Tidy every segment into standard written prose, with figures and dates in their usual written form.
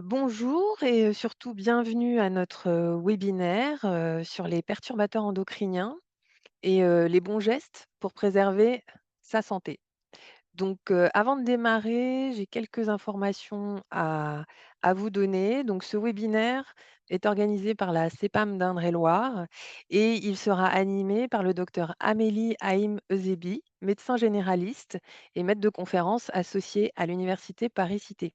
Bonjour et surtout bienvenue à notre, webinaire, sur les perturbateurs endocriniens et les bons gestes pour préserver sa santé. Avant de démarrer, j'ai quelques informations à vous donner. Donc ce webinaire est organisé par la CEPAM d'Indre-et-Loire et il sera animé par le docteur Amélie Haïm Ezebi, médecin généraliste et maître de conférences associé à l'université Paris-Cité.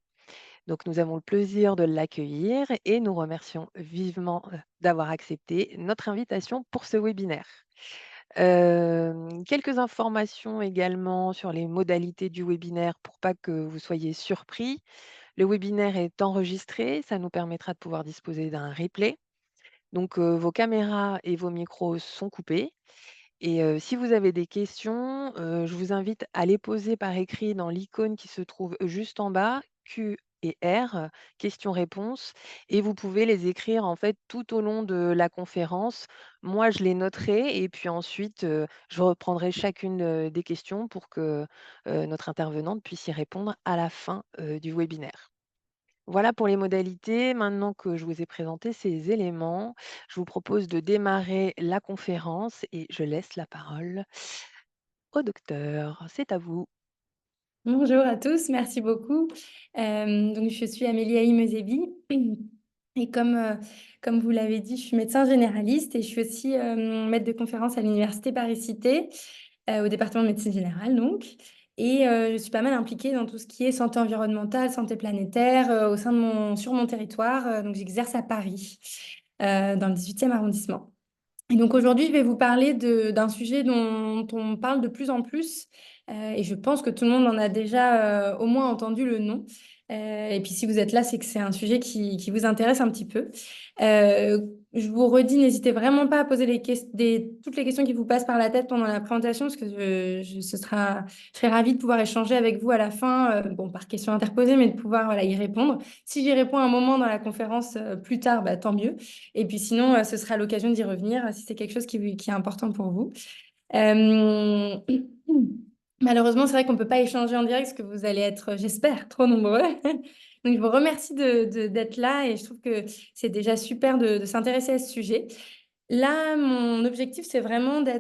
Donc nous avons le plaisir de l'accueillir et nous remercions vivement, d'avoir accepté notre invitation pour ce webinaire. Quelques informations également sur les modalités du webinaire pour pas que vous soyez surpris. Le webinaire est enregistré, ça nous permettra de pouvoir disposer d'un replay. Vos caméras et vos micros sont coupés et si vous avez des questions, je vous invite à les poser par écrit dans l'icône qui se trouve juste en bas, Q et R, questions-réponses, et vous pouvez les écrire en fait tout au long de la conférence. Moi, je les noterai et puis ensuite, je reprendrai chacune, des questions pour que, notre intervenante puisse y répondre à la fin, du webinaire. Voilà pour les modalités. Maintenant que je vous ai présenté ces éléments, je vous propose de démarrer la conférence et je laisse la parole au docteur. C'est à vous. Bonjour à tous, merci beaucoup. Donc je suis Amélie Haïm-Ezebi et comme vous l'avez dit, je suis médecin généraliste et je suis aussi, maître de conférence à l'université Paris-Cité, au département de médecine générale donc je suis pas mal impliquée dans tout ce qui est santé environnementale, santé planétaire, au sein de sur mon territoire, donc j'exerce à Paris, dans le 18e arrondissement. Et donc aujourd'hui, je vais vous parler d'un sujet dont on parle de plus en plus, et je pense que tout le monde en a déjà au moins entendu le nom. Et puis si vous êtes là, c'est que c'est un sujet qui vous intéresse un petit peu. Euh, je vous redis, n'hésitez vraiment pas à poser toutes les questions qui vous passent par la tête pendant la présentation, parce que je serai ravie de pouvoir échanger avec vous à la fin, bon, par questions interposées, mais de pouvoir voilà, y répondre. Si j'y réponds à un moment dans la conférence plus tard, bah, tant mieux. Et puis sinon, ce sera l'occasion d'y revenir si c'est quelque chose qui est important pour vous. Euh, Malheureusement, c'est vrai qu'on ne peut pas échanger en direct parce que vous allez être, j'espère, trop nombreux. Donc, je vous remercie d'être là et je trouve que c'est déjà super de s'intéresser à ce sujet. Là, mon objectif, c'est vraiment de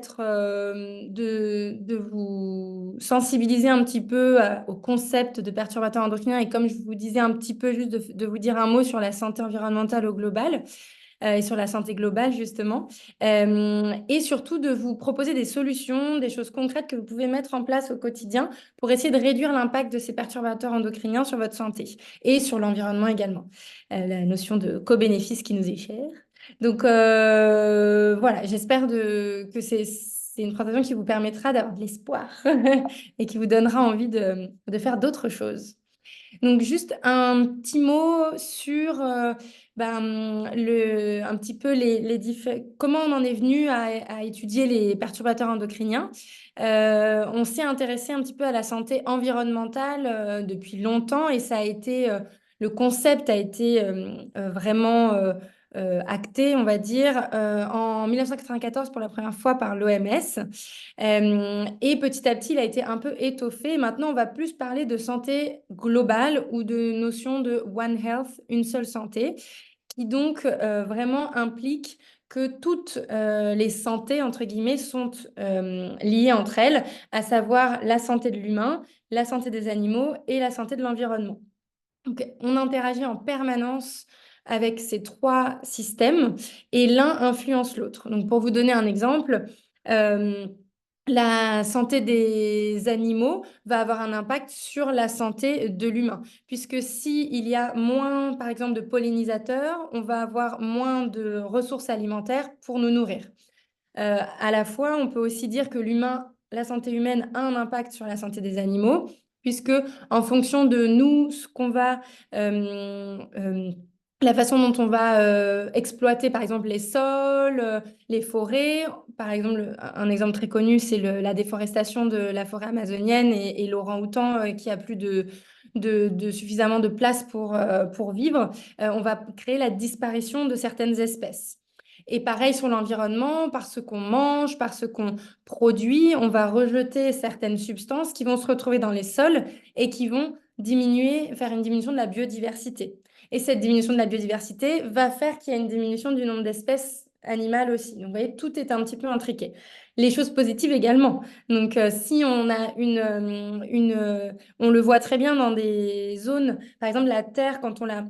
vous sensibiliser un petit peu au concept de perturbateur endocrinien et comme je vous disais un petit peu, juste de vous dire un mot sur la santé environnementale au global et sur la santé globale, justement. Et surtout de vous proposer des solutions, des choses concrètes que vous pouvez mettre en place au quotidien pour essayer de réduire l'impact de ces perturbateurs endocriniens sur votre santé et sur l'environnement également. La notion de co-bénéfice qui nous est chère. Donc voilà, j'espère que c'est une présentation qui vous permettra d'avoir de l'espoir et qui vous donnera envie de faire d'autres choses. Donc, juste un petit mot sur un petit peu comment on en est venu à étudier les perturbateurs endocriniens. On s'est intéressé un petit peu à la santé environnementale depuis longtemps et le concept a été vraiment acté, on va dire, en 1994 pour la première fois par l'OMS. Et petit à petit, il a été un peu étoffé. Maintenant, on va plus parler de santé globale ou de notion de One Health, une seule santé, qui donc vraiment implique que toutes les santé, entre guillemets, sont liées entre elles, à savoir la santé de l'humain, la santé des animaux et la santé de l'environnement. Donc, on interagit en permanence avec ces trois systèmes et l'un influence l'autre. Donc, pour vous donner un exemple, euh, la santé des animaux va avoir un impact sur la santé de l'humain, puisque s'il y a moins, par exemple, de pollinisateurs, on va avoir moins de ressources alimentaires pour nous nourrir. À la fois, on peut aussi dire que la santé humaine a un impact sur la santé des animaux, puisque en fonction de nous, la façon dont on va exploiter, par exemple, les sols, les forêts. Par exemple, un exemple très connu, c'est la déforestation de la forêt amazonienne et l'orang-outan qui a plus de suffisamment de place pour vivre. On va créer la disparition de certaines espèces. Et pareil sur l'environnement, par ce qu'on mange, par ce qu'on produit, on va rejeter certaines substances qui vont se retrouver dans les sols et qui vont faire une diminution de la biodiversité. Et cette diminution de la biodiversité va faire qu'il y a une diminution du nombre d'espèces animales aussi. Donc, vous voyez, tout est un petit peu intriqué. Les choses positives également. Donc, si on a on le voit très bien dans des zones, par exemple, la terre, quand on l'a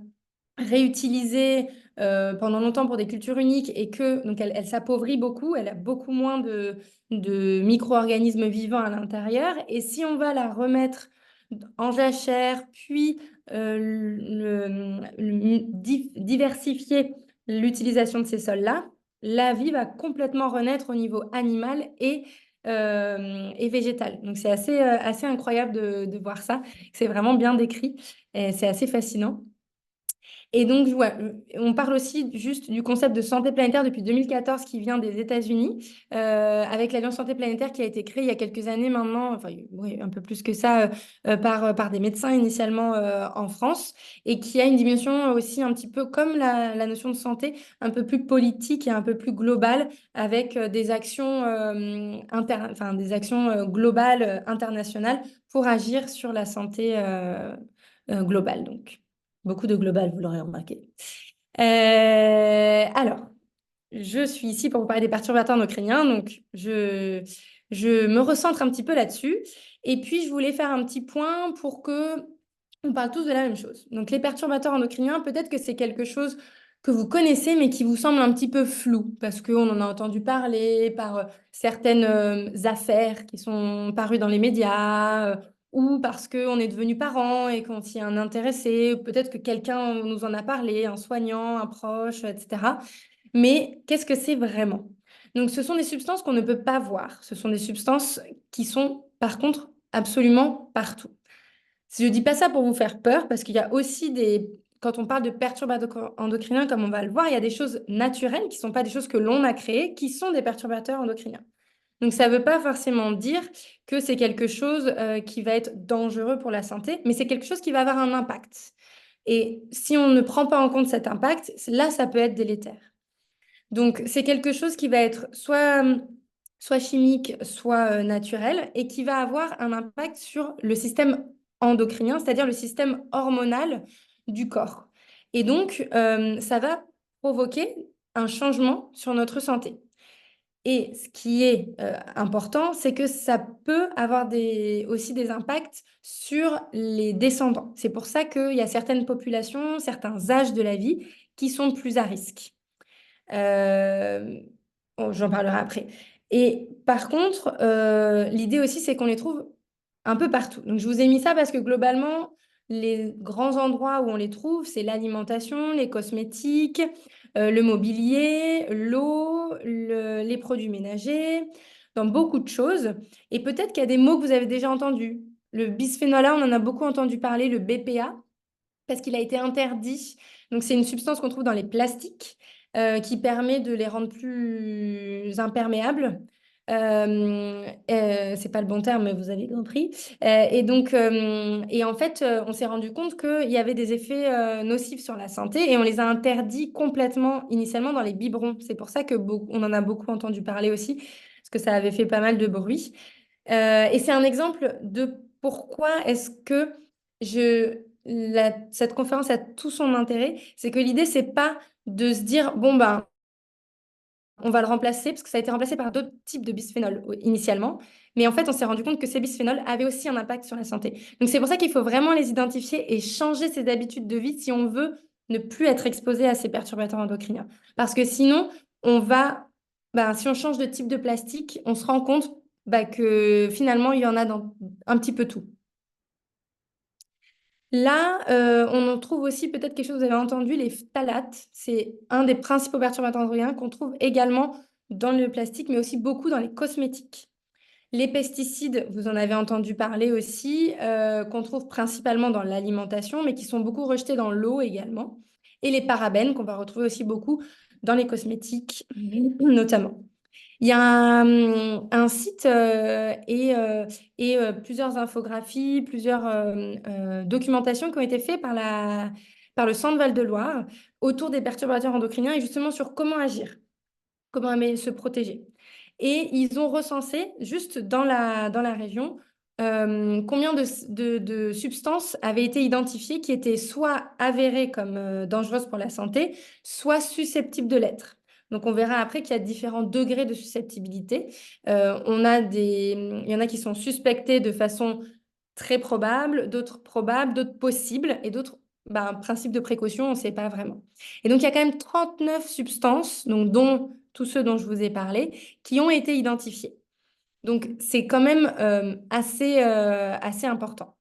réutilisée pendant longtemps pour des cultures uniques et que donc elle s'appauvrit beaucoup, elle a beaucoup moins de micro-organismes vivants à l'intérieur. Et si on va la remettre en jachère, puis diversifier l'utilisation de ces sols-là, la vie va complètement renaître au niveau animal et végétal. Donc c'est assez incroyable de voir ça. C'est vraiment bien décrit et c'est assez fascinant. Et donc, ouais, on parle aussi juste du concept de santé planétaire depuis 2014 qui vient des États-Unis, avec l'Alliance Santé Planétaire qui a été créée il y a quelques années maintenant, enfin, oui, un peu plus que ça, par des médecins initialement en France, et qui a une dimension aussi un petit peu comme la notion de santé, un peu plus politique et un peu plus globale, avec des actions, enfin, des actions globales, internationales, pour agir sur la santé globale. Donc. Beaucoup de global, vous l'aurez remarqué. Alors, je suis ici pour vous parler des perturbateurs endocriniens, donc je me recentre un petit peu là-dessus. Et puis, je voulais faire un petit point pour que on parle tous de la même chose. Donc, les perturbateurs endocriniens, peut-être que c'est quelque chose que vous connaissez, mais qui vous semble un petit peu flou, parce qu'on en a entendu parler par certaines affaires qui sont parues dans les médias, ou parce qu'on est devenu parent et qu'on s'y est intéressé, peut-être que quelqu'un nous en a parlé, un soignant, un proche, etc. Mais qu'est-ce que c'est vraiment? Donc, ce sont des substances qu'on ne peut pas voir. Ce sont des substances qui sont, par contre, absolument partout. Je ne dis pas ça pour vous faire peur, parce qu'il y a aussi des... Quand on parle de perturbateurs endocriniens, comme on va le voir, il y a des choses naturelles qui ne sont pas des choses que l'on a créées, qui sont des perturbateurs endocriniens. Donc, ça ne veut pas forcément dire que c'est quelque chose qui va être dangereux pour la santé, mais c'est quelque chose qui va avoir un impact. Et si on ne prend pas en compte cet impact, là, ça peut être délétère. Donc, c'est quelque chose qui va être soit chimique, soit naturel, et qui va avoir un impact sur le système endocrinien, c'est-à-dire le système hormonal du corps. Et donc, ça va provoquer un changement sur notre santé. Et ce qui est important, c'est que ça peut avoir aussi des impacts sur les descendants. C'est pour ça qu'il y a certaines populations, certains âges de la vie qui sont plus à risque. Euh, bon, j'en parlerai après. Et par contre, l'idée aussi, c'est qu'on les trouve un peu partout. Donc, je vous ai mis ça parce que globalement, les grands endroits où on les trouve, c'est l'alimentation, les cosmétiques, le mobilier, l'eau, les produits ménagers, dans beaucoup de choses. Et peut-être qu'il y a des mots que vous avez déjà entendus. Le bisphénol A, on en a beaucoup entendu parler, le BPA, parce qu'il a été interdit. Donc, c'est une substance qu'on trouve dans les plastiques qui permet de les rendre plus imperméables. C'est pas le bon terme, mais vous avez compris. Et donc, et en fait, on s'est rendu compte qu'il y avait des effets nocifs sur la santé et on les a interdits complètement initialement dans les biberons. C'est pour ça que on en a beaucoup entendu parler aussi, parce que ça avait fait pas mal de bruit. Et c'est un exemple de pourquoi est-ce que cette conférence a tout son intérêt. C'est que l'idée, c'est pas de se dire, bon, ben, on va le remplacer, parce que ça a été remplacé par d'autres types de bisphénols initialement. Mais en fait, on s'est rendu compte que ces bisphénols avaient aussi un impact sur la santé. Donc, c'est pour ça qu'il faut vraiment les identifier et changer ses habitudes de vie si on veut ne plus être exposé à ces perturbateurs endocriniens. Parce que sinon, si on change de type de plastique, on se rend compte que finalement, il y en a dans un petit peu tout. Là, on en trouve aussi peut-être quelque chose, vous avez entendu, les phtalates. C'est un des principaux perturbateurs endocriniens qu'on trouve également dans le plastique, mais aussi beaucoup dans les cosmétiques. Les pesticides, vous en avez entendu parler aussi, qu'on trouve principalement dans l'alimentation, mais qui sont beaucoup rejetés dans l'eau également. Et les parabènes, qu'on va retrouver aussi beaucoup dans les cosmétiques, notamment. Il y a un site et plusieurs infographies, plusieurs documentations qui ont été faites par le Centre Val-de-Loire autour des perturbateurs endocriniens et justement sur comment agir, comment se protéger. Et ils ont recensé, juste dans la région, combien de substances avaient été identifiées qui étaient soit avérées comme dangereuses pour la santé, soit susceptibles de l'être. Donc, on verra après qu'il y a différents degrés de susceptibilité. Il y en a qui sont suspectés de façon très probable, d'autres probables, d'autres possibles, et d'autres, ben, principe de précaution, on ne sait pas vraiment. Et donc, il y a quand même 39 substances, donc, dont tous ceux dont je vous ai parlé, qui ont été identifiées. Donc, c'est quand même assez important.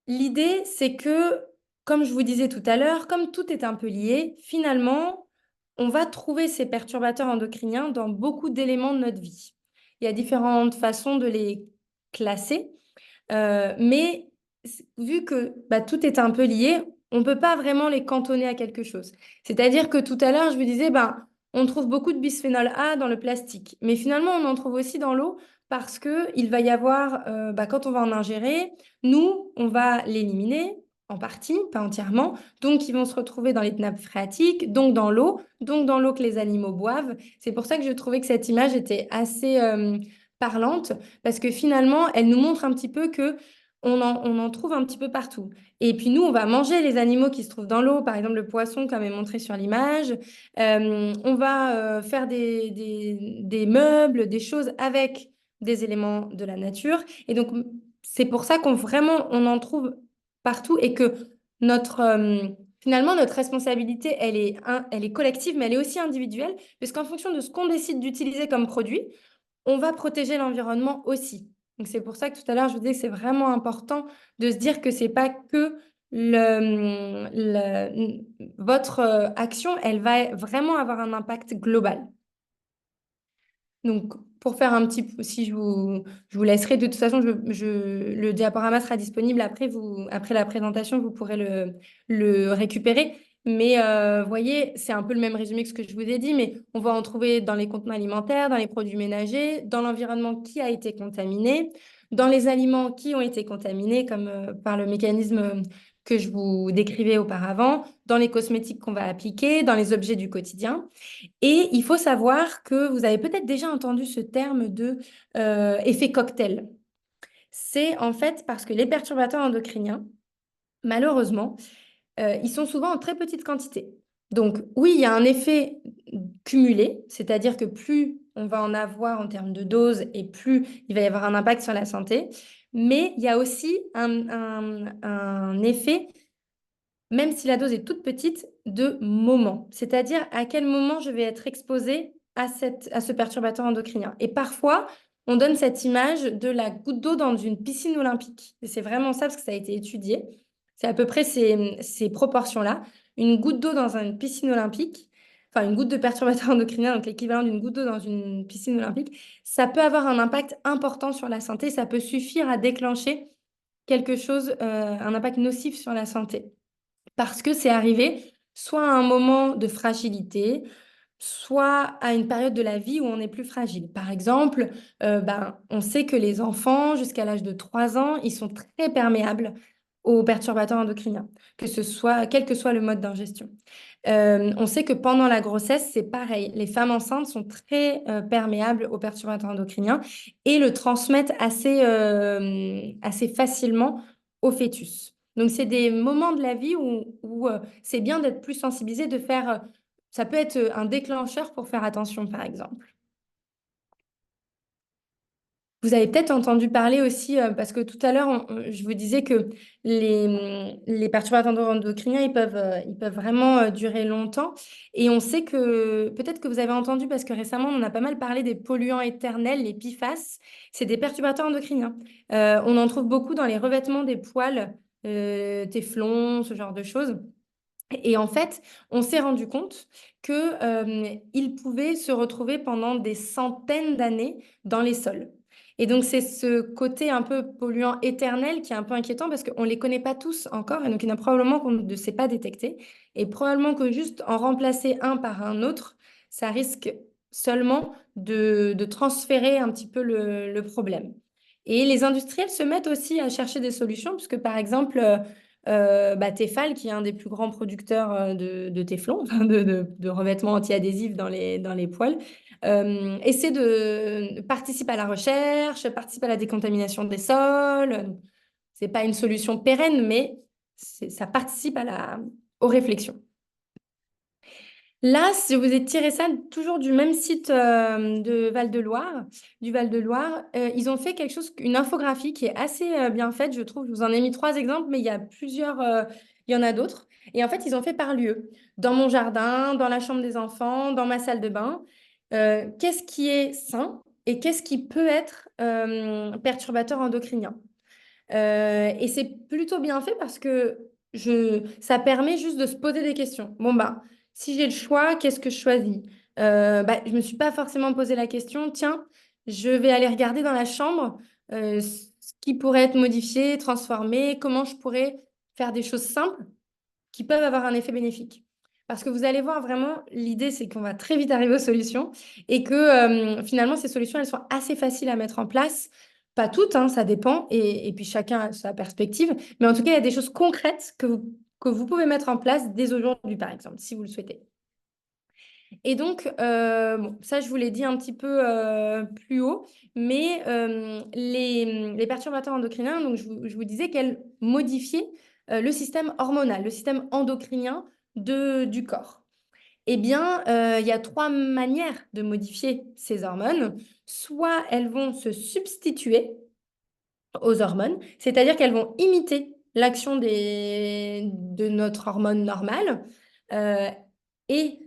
L'idée, c'est que, comme je vous disais tout à l'heure, comme tout est un peu lié, finalement, on va trouver ces perturbateurs endocriniens dans beaucoup d'éléments de notre vie. Il y a différentes façons de les classer. Mais vu que bah, tout est un peu lié, on ne peut pas vraiment les cantonner à quelque chose. C'est-à-dire que tout à l'heure, je vous disais, ben, on trouve beaucoup de bisphénol A dans le plastique, mais finalement, on en trouve aussi dans l'eau parce qu'il va y avoir, bah, quand on va en ingérer, nous, on va l'éliminer en partie, pas entièrement, donc ils vont se retrouver dans les nappes phréatiques, donc dans l'eau que les animaux boivent. C'est pour ça que je trouvais que cette image était assez parlante parce que finalement, elle nous montre un petit peu que on en trouve un petit peu partout. Et puis nous, on va manger les animaux qui se trouvent dans l'eau, par exemple le poisson, comme est montré sur l'image. On va faire des meubles, des choses avec des éléments de la nature. Et donc, c'est pour ça qu'on vraiment, on en trouve partout et que notre, finalement, notre responsabilité, elle est collective, mais elle est aussi individuelle, puisqu'en fonction de ce qu'on décide d'utiliser comme produit, on va protéger l'environnement aussi. Donc c'est pour ça que tout à l'heure, je vous disais que c'est vraiment important de se dire que c'est pas que votre action, elle va vraiment avoir un impact global. Donc, pour faire un petit peu, si je vous laisserai, de toute façon, le diaporama sera disponible après, après la présentation, vous pourrez le récupérer. Mais voyez, c'est un peu le même résumé que ce que je vous ai dit, mais on va en trouver dans les contenants alimentaires, dans les produits ménagers, dans l'environnement qui a été contaminé, dans les aliments qui ont été contaminés, comme par le mécanisme que je vous décrivais auparavant, dans les cosmétiques qu'on va appliquer, dans les objets du quotidien. Et il faut savoir que vous avez peut-être déjà entendu ce terme de effet cocktail. C'est en fait parce que les perturbateurs endocriniens, malheureusement, ils sont souvent en très petite quantité. Donc oui, il y a un effet cumulé, c'est-à-dire que plus on va en avoir en termes de dose et plus il va y avoir un impact sur la santé. Mais il y a aussi un effet, même si la dose est toute petite, de moment. C'est-à-dire à quel moment je vais être exposée à ce perturbateur endocrinien. Et parfois, on donne cette image de la goutte d'eau dans une piscine olympique. Et c'est vraiment ça parce que ça a été étudié. C'est à peu près ces proportions-là. Une goutte d'eau dans une piscine olympique, enfin une goutte de perturbateur endocrinien, donc l'équivalent d'une goutte d'eau dans une piscine olympique, ça peut avoir un impact important sur la santé. Ça peut suffire à déclencher quelque chose, un impact nocif sur la santé parce que c'est arrivé soit à un moment de fragilité, soit à une période de la vie où on est plus fragile. Par exemple, ben, on sait que les enfants, jusqu'à l'âge de 3 ans, ils sont très perméables aux perturbateurs endocriniens, que ce soit, quel que soit le mode d'ingestion. On sait que pendant la grossesse, c'est pareil. Les femmes enceintes sont très perméables aux perturbateurs endocriniens et le transmettent assez facilement au fœtus. Donc, c'est des moments de la vie où c'est bien d'être plus sensibilisé, de faire, ça peut être un déclencheur pour faire attention, par exemple. Vous avez peut-être entendu parler aussi, parce que tout à l'heure, je vous disais que les perturbateurs endocriniens, ils peuvent vraiment durer longtemps. Et on sait que, peut-être que vous avez entendu, parce que récemment, on a pas mal parlé des polluants éternels, les PFAS. C'est des perturbateurs endocriniens. On en trouve beaucoup dans les revêtements des poêles, téflon, ce genre de choses. Et en fait, on s'est rendu compte que, ils pouvaient se retrouver pendant des centaines d'années dans les sols. Et donc, c'est ce côté un peu polluant éternel qui est un peu inquiétant parce qu'on ne les connaît pas tous encore. Et donc, il y en a probablement qu'on ne sait pas détecter. Et probablement que juste en remplacer un par un autre, ça risque seulement de transférer un petit peu le problème. Et les industriels se mettent aussi à chercher des solutions, puisque par exemple, Tefal, qui est un des plus grands producteurs de téflon, enfin, de revêtements anti-adhésifs dans les poêles, participe à la recherche, participe à la décontamination des sols. C'est pas une solution pérenne, mais ça participe aux réflexions. Là, si je vous ai tiré ça toujours du même site de Val-de-Loire, du Val-de-Loire, ils ont fait quelque chose, une infographie qui est assez bien faite, je trouve. Je vous en ai mis 3 exemples, mais il y a plusieurs, il y en a d'autres. Et en fait, ils ont fait par lieu. Dans mon jardin, dans la chambre des enfants, dans ma salle de bain. Qu'est-ce qui est sain et qu'est-ce qui peut être perturbateur endocrinien? Et c'est plutôt bien fait parce que ça permet juste de se poser des questions. Bon, bah, si j'ai le choix, qu'est-ce que je choisis? Je ne me suis pas forcément posé la question, tiens, je vais aller regarder dans la chambre ce qui pourrait être modifié, transformé, comment je pourrais faire des choses simples qui peuvent avoir un effet bénéfique. Parce que vous allez voir vraiment, l'idée, c'est qu'on va très vite arriver aux solutions et que finalement, ces solutions, elles sont assez faciles à mettre en place. Pas toutes, hein, ça dépend, et puis chacun a sa perspective. Mais en tout cas, il y a des choses concrètes que vous pouvez mettre en place dès aujourd'hui, par exemple, si vous le souhaitez. Et donc, bon, ça, je vous l'ai dit un petit peu plus haut, mais les perturbateurs endocriniens, donc je vous disais qu'elles modifiaient le système hormonal, le système endocrinien du corps. Eh bien, il y a 3 manières de modifier ces hormones. Soit elles vont se substituer aux hormones, c'est-à-dire qu'elles vont imiter l'action de notre hormone normale. Et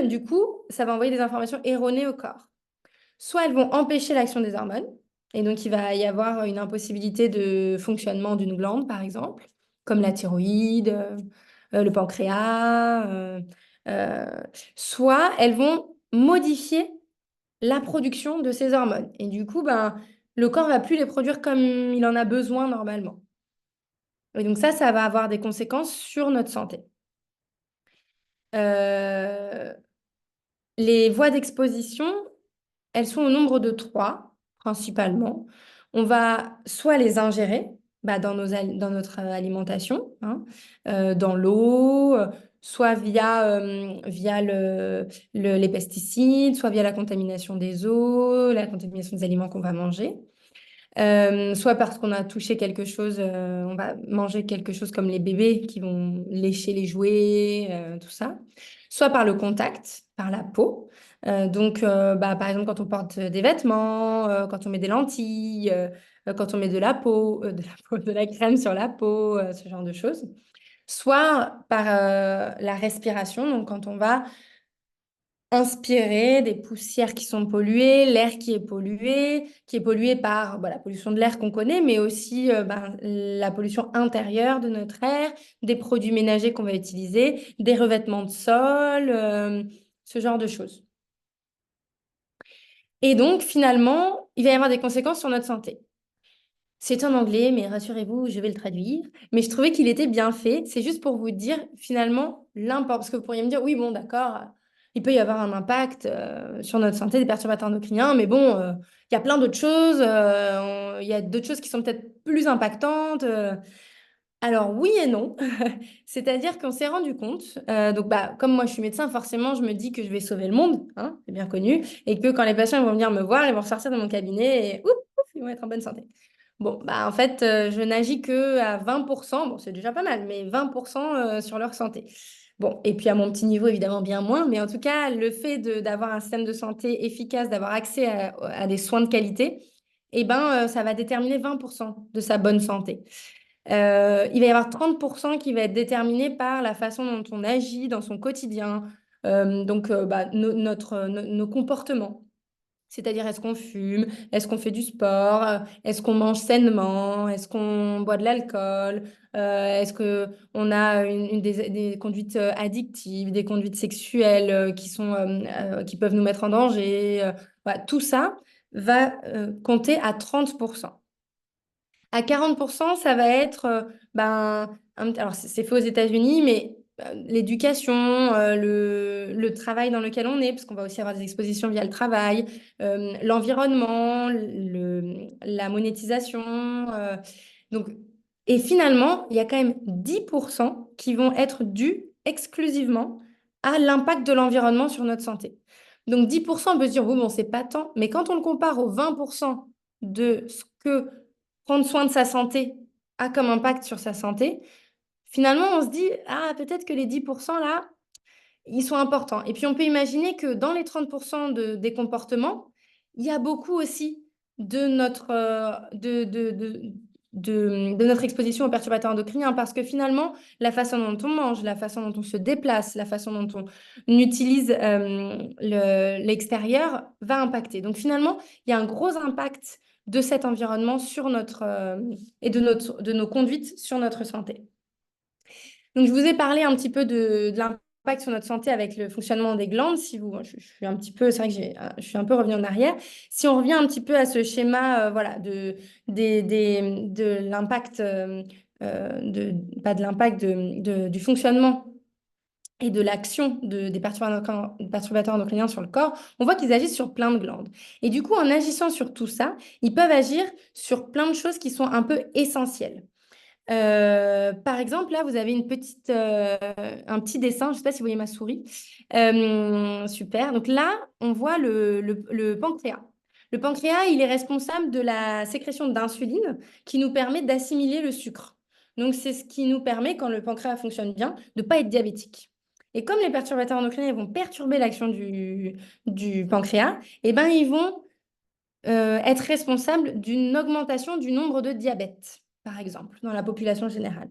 du coup, ça va envoyer des informations erronées au corps. Soit elles vont empêcher l'action des hormones, et donc il va y avoir une impossibilité de fonctionnement d'une glande, par exemple, comme la thyroïde, le pancréas. Euh, Soit elles vont modifier la production de ces hormones. Et du coup, ben, le corps va plus les produire comme il en a besoin normalement. Et donc ça va avoir des conséquences sur notre santé. Euh, les voies d'exposition, elles sont au nombre de 3, principalement. On va soit les ingérer dans notre alimentation, hein, dans l'eau, soit via les pesticides, soit via la contamination des eaux, la contamination des aliments qu'on va manger. Soit parce qu'on a touché quelque chose, on va manger quelque chose comme les bébés qui vont lécher les jouets, tout ça. Soit par le contact, par la peau. Par exemple, quand on porte des vêtements, quand on met des lentilles, quand on met de la crème sur la peau, ce genre de choses. Soit par la respiration, donc quand on va inspirer des poussières qui sont polluées, l'air qui est pollué par la pollution de l'air qu'on connaît, mais aussi la pollution intérieure de notre air, des produits ménagers qu'on va utiliser, des revêtements de sol, ce genre de choses. Et donc, finalement, il va y avoir des conséquences sur notre santé. C'est en anglais, mais rassurez-vous, je vais le traduire. Mais je trouvais qu'il était bien fait. C'est juste pour vous dire finalement l'importance. Parce que vous pourriez me dire, oui, bon, d'accord, il peut y avoir un impact sur notre santé des perturbateurs endocriniens, mais bon, il y a plein d'autres choses. Il y a d'autres choses qui sont peut-être plus impactantes. Alors oui et non. C'est-à-dire qu'on s'est rendu compte, comme moi je suis médecin, forcément je me dis que je vais sauver le monde, hein, c'est bien connu, et que quand les patients vont venir me voir, ils vont ressortir de mon cabinet et ouf, ouf, ils vont être en bonne santé. Bon, en fait, je n'agis que à 20%, bon, c'est déjà pas mal, mais 20% sur leur santé. Bon, et puis à mon petit niveau, évidemment, bien moins, mais en tout cas, le fait d'avoir un système de santé efficace, d'avoir accès à des soins de qualité, ça va déterminer 20% de sa bonne santé. Il va y avoir 30% qui va être déterminé par la façon dont on agit dans son quotidien, nos comportements. C'est-à-dire, est-ce qu'on fume? Est-ce qu'on fait du sport? Est-ce qu'on mange sainement? Est-ce qu'on boit de l'alcool? Est-ce qu'on a des conduites addictives, des conduites sexuelles qui peuvent nous mettre en danger? Tout ça va compter à 30%. À 40%, ça va être, alors c'est fait aux États-Unis, mais l'éducation, le travail dans lequel on est, parce qu'on va aussi avoir des expositions via le travail, l'environnement, la monétisation. Donc, Et finalement, il y a quand même 10% qui vont être dus exclusivement à l'impact de l'environnement sur notre santé. Donc 10%, on peut se dire, oui, bon, c'est pas tant, mais quand on le compare aux 20% de ce que prendre soin de sa santé a comme impact sur sa santé, finalement, on se dit, ah, peut-être que les 10% là, ils sont importants. Et puis, on peut imaginer que dans les 30% des comportements, il y a beaucoup aussi de notre exposition aux perturbateurs endocriniens, parce que finalement, la façon dont on mange, la façon dont on se déplace, la façon dont on utilise l'extérieur va impacter. Donc finalement, il y a un gros impact de cet environnement sur et de nos conduites sur notre santé. Donc, je vous ai parlé un petit peu de l'impact sur notre santé avec le fonctionnement des glandes. Si vous, je suis un petit peu, c'est vrai que je suis un peu revenue en arrière. Si on revient un petit peu à ce schéma, voilà, de l'impact, pas de l'impact, du fonctionnement et de l'action des perturbateurs endocriniens sur le corps, on voit qu'ils agissent sur plein de glandes. Et du coup, en agissant sur tout ça, ils peuvent agir sur plein de choses qui sont un peu essentielles. Par exemple, là, vous avez un petit dessin. Je ne sais pas si vous voyez ma souris. Super. Donc là, on voit le pancréas. Le pancréas, il est responsable de la sécrétion d'insuline qui nous permet d'assimiler le sucre. Donc, c'est ce qui nous permet, quand le pancréas fonctionne bien, de ne pas être diabétique. Et comme les perturbateurs endocriniens vont perturber l'action du pancréas, eh ben, ils vont être responsables d'une augmentation du nombre de diabètes, par exemple, dans la population générale.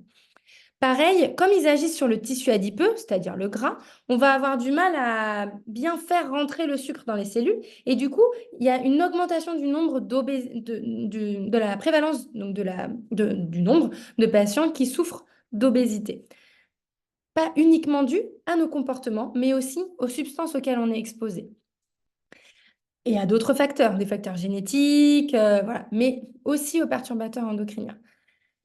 Pareil, comme ils agissent sur le tissu adipeux, c'est-à-dire le gras, on va avoir du mal à bien faire rentrer le sucre dans les cellules. Et du coup, il y a une augmentation du nombre de la prévalence, donc du nombre de patients qui souffrent d'obésité. Pas uniquement dû à nos comportements, mais aussi aux substances auxquelles on est exposé. Et à d'autres facteurs, des facteurs génétiques, voilà, mais aussi aux perturbateurs endocriniens.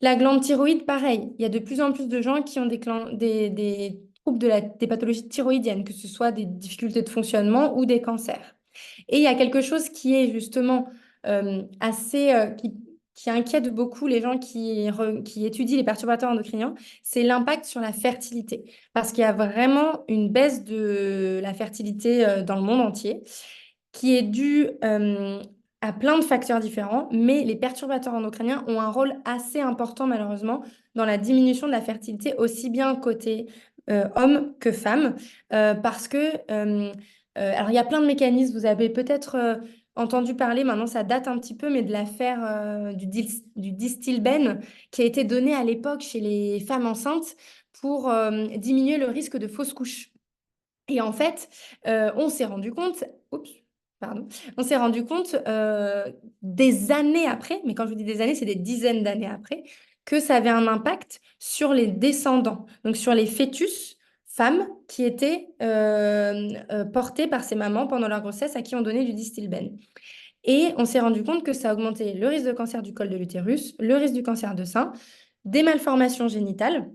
La glande thyroïde, pareil. Il y a de plus en plus de gens qui ont des troubles des pathologies thyroïdiennes, que ce soit des difficultés de fonctionnement ou des cancers. Et il y a quelque chose qui est justement qui inquiète beaucoup les gens qui étudient les perturbateurs endocriniens, c'est l'impact sur la fertilité. Parce qu'il y a vraiment une baisse de la fertilité dans le monde entier qui est due à plein de facteurs différents, mais les perturbateurs endocriniens ont un rôle assez important malheureusement dans la diminution de la fertilité, aussi bien côté homme que femme, parce que, alors il y a plein de mécanismes, vous avez peut-être entendu parler, maintenant ça date un petit peu, mais de l'affaire du Distilbène qui a été donné à l'époque chez les femmes enceintes pour diminuer le risque de fausse couche. Et en fait, on s'est rendu compte, oups, pardon, on s'est rendu compte des années après, mais quand je vous dis des années, c'est des dizaines d'années après, que ça avait un impact sur les descendants, donc sur les fœtus femmes qui étaient portés par ces mamans pendant leur grossesse à qui on donnait du Distilbène. Et on s'est rendu compte que ça augmentait le risque de cancer du col de l'utérus, le risque du cancer de sein, des malformations génitales,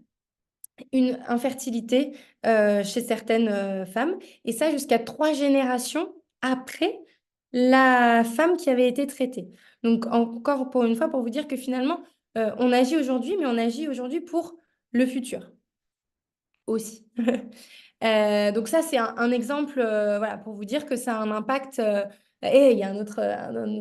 une infertilité chez certaines femmes, et ça jusqu'à 3 générations après la femme qui avait été traitée. Donc encore pour une fois, pour vous dire que finalement, on agit aujourd'hui, mais on agit aujourd'hui pour le futur aussi. Donc ça, c'est un exemple voilà, pour vous dire que ça a un impact. Et il y a un autre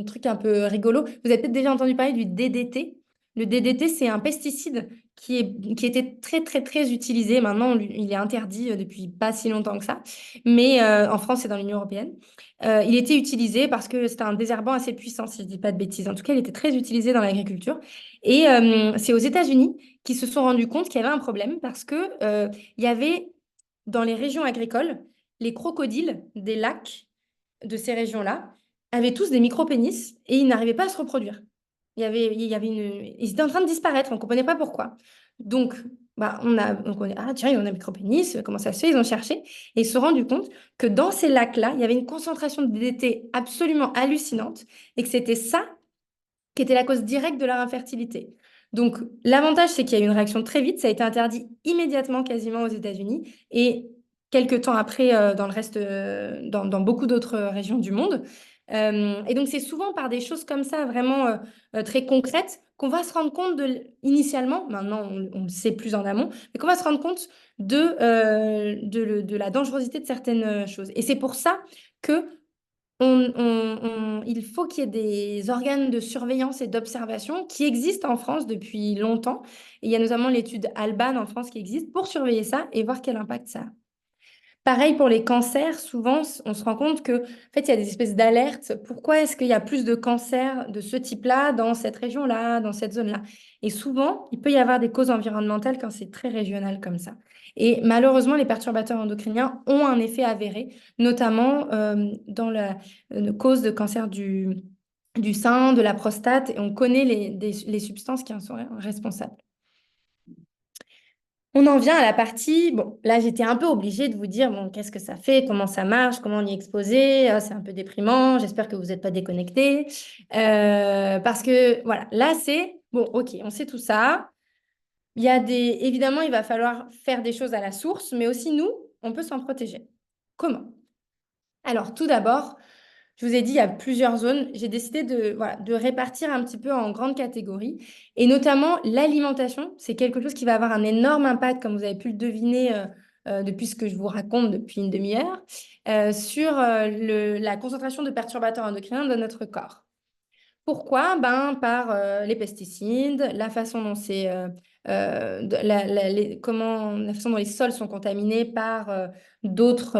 truc un peu rigolo. Vous avez peut-être déjà entendu parler du DDT. Le DDT, c'est un pesticide qui était très, très, très utilisé. Maintenant, il est interdit depuis pas si longtemps que ça. Mais en France et dans l'Union européenne. Il était utilisé parce que c'était un désherbant assez puissant, si je ne dis pas de bêtises. En tout cas, il était très utilisé dans l'agriculture. Et c'est aux États-Unis qui se sont rendus compte qu'il y avait un problème parce que il y avait dans les régions agricoles, les crocodiles des lacs de ces régions-là avaient tous des micro-pénis et ils n'arrivaient pas à se reproduire. Ils étaient en train de disparaître, on ne comprenait pas pourquoi. Donc, bah, ah tiens, il y en a un micro-pénis, comment ça se fait? Ils ont cherché et ils se sont rendus compte que dans ces lacs-là, il y avait une concentration de DDT absolument hallucinante et que c'était ça qui était la cause directe de leur infertilité. Donc, l'avantage, c'est qu'il y a eu une réaction très vite. Ça a été interdit immédiatement, quasiment aux États-Unis, et quelques temps après, dans beaucoup d'autres régions du monde. Et donc, c'est souvent par des choses comme ça, vraiment très concrètes, qu'on va se rendre compte initialement, maintenant on le sait plus en amont, mais qu'on va se rendre compte de la dangerosité de certaines choses. Et c'est pour ça que il faut qu'il y ait des organes de surveillance et d'observation qui existent en France depuis longtemps. Et il y a notamment l'étude Alban en France qui existe pour surveiller ça et voir quel impact ça a. Pareil pour les cancers, souvent on se rend compte que, en fait, il y a des espèces d'alertes. Pourquoi est-ce qu'il y a plus de cancers de ce type-là dans cette région-là, dans cette zone-là? Et souvent, il peut y avoir des causes environnementales quand c'est très régional comme ça. Et malheureusement, les perturbateurs endocriniens ont un effet avéré, notamment dans la cause de cancer du sein, de la prostate, et on connaît les substances qui en sont responsables. On en vient à la partie, bon, là j'étais un peu obligée de vous dire, bon, qu'est-ce que ça fait, comment ça marche, comment on y est exposé, c'est un peu déprimant, j'espère que vous n'êtes pas déconnectés. Parce que voilà, là c'est, bon, ok, on sait tout ça. Évidemment, il va falloir faire des choses à la source, mais aussi nous, on peut s'en protéger. Comment? Alors, tout d'abord, je vous ai dit, il y a plusieurs zones. J'ai décidé voilà, de répartir un petit peu en grandes catégories. Et notamment, l'alimentation, c'est quelque chose qui va avoir un énorme impact, comme vous avez pu le deviner depuis ce que je vous raconte depuis une demi-heure, sur la concentration de perturbateurs endocriniens dans notre corps. Pourquoi? Ben, par les pesticides, la façon dont la façon dont les sols sont contaminés par d'autres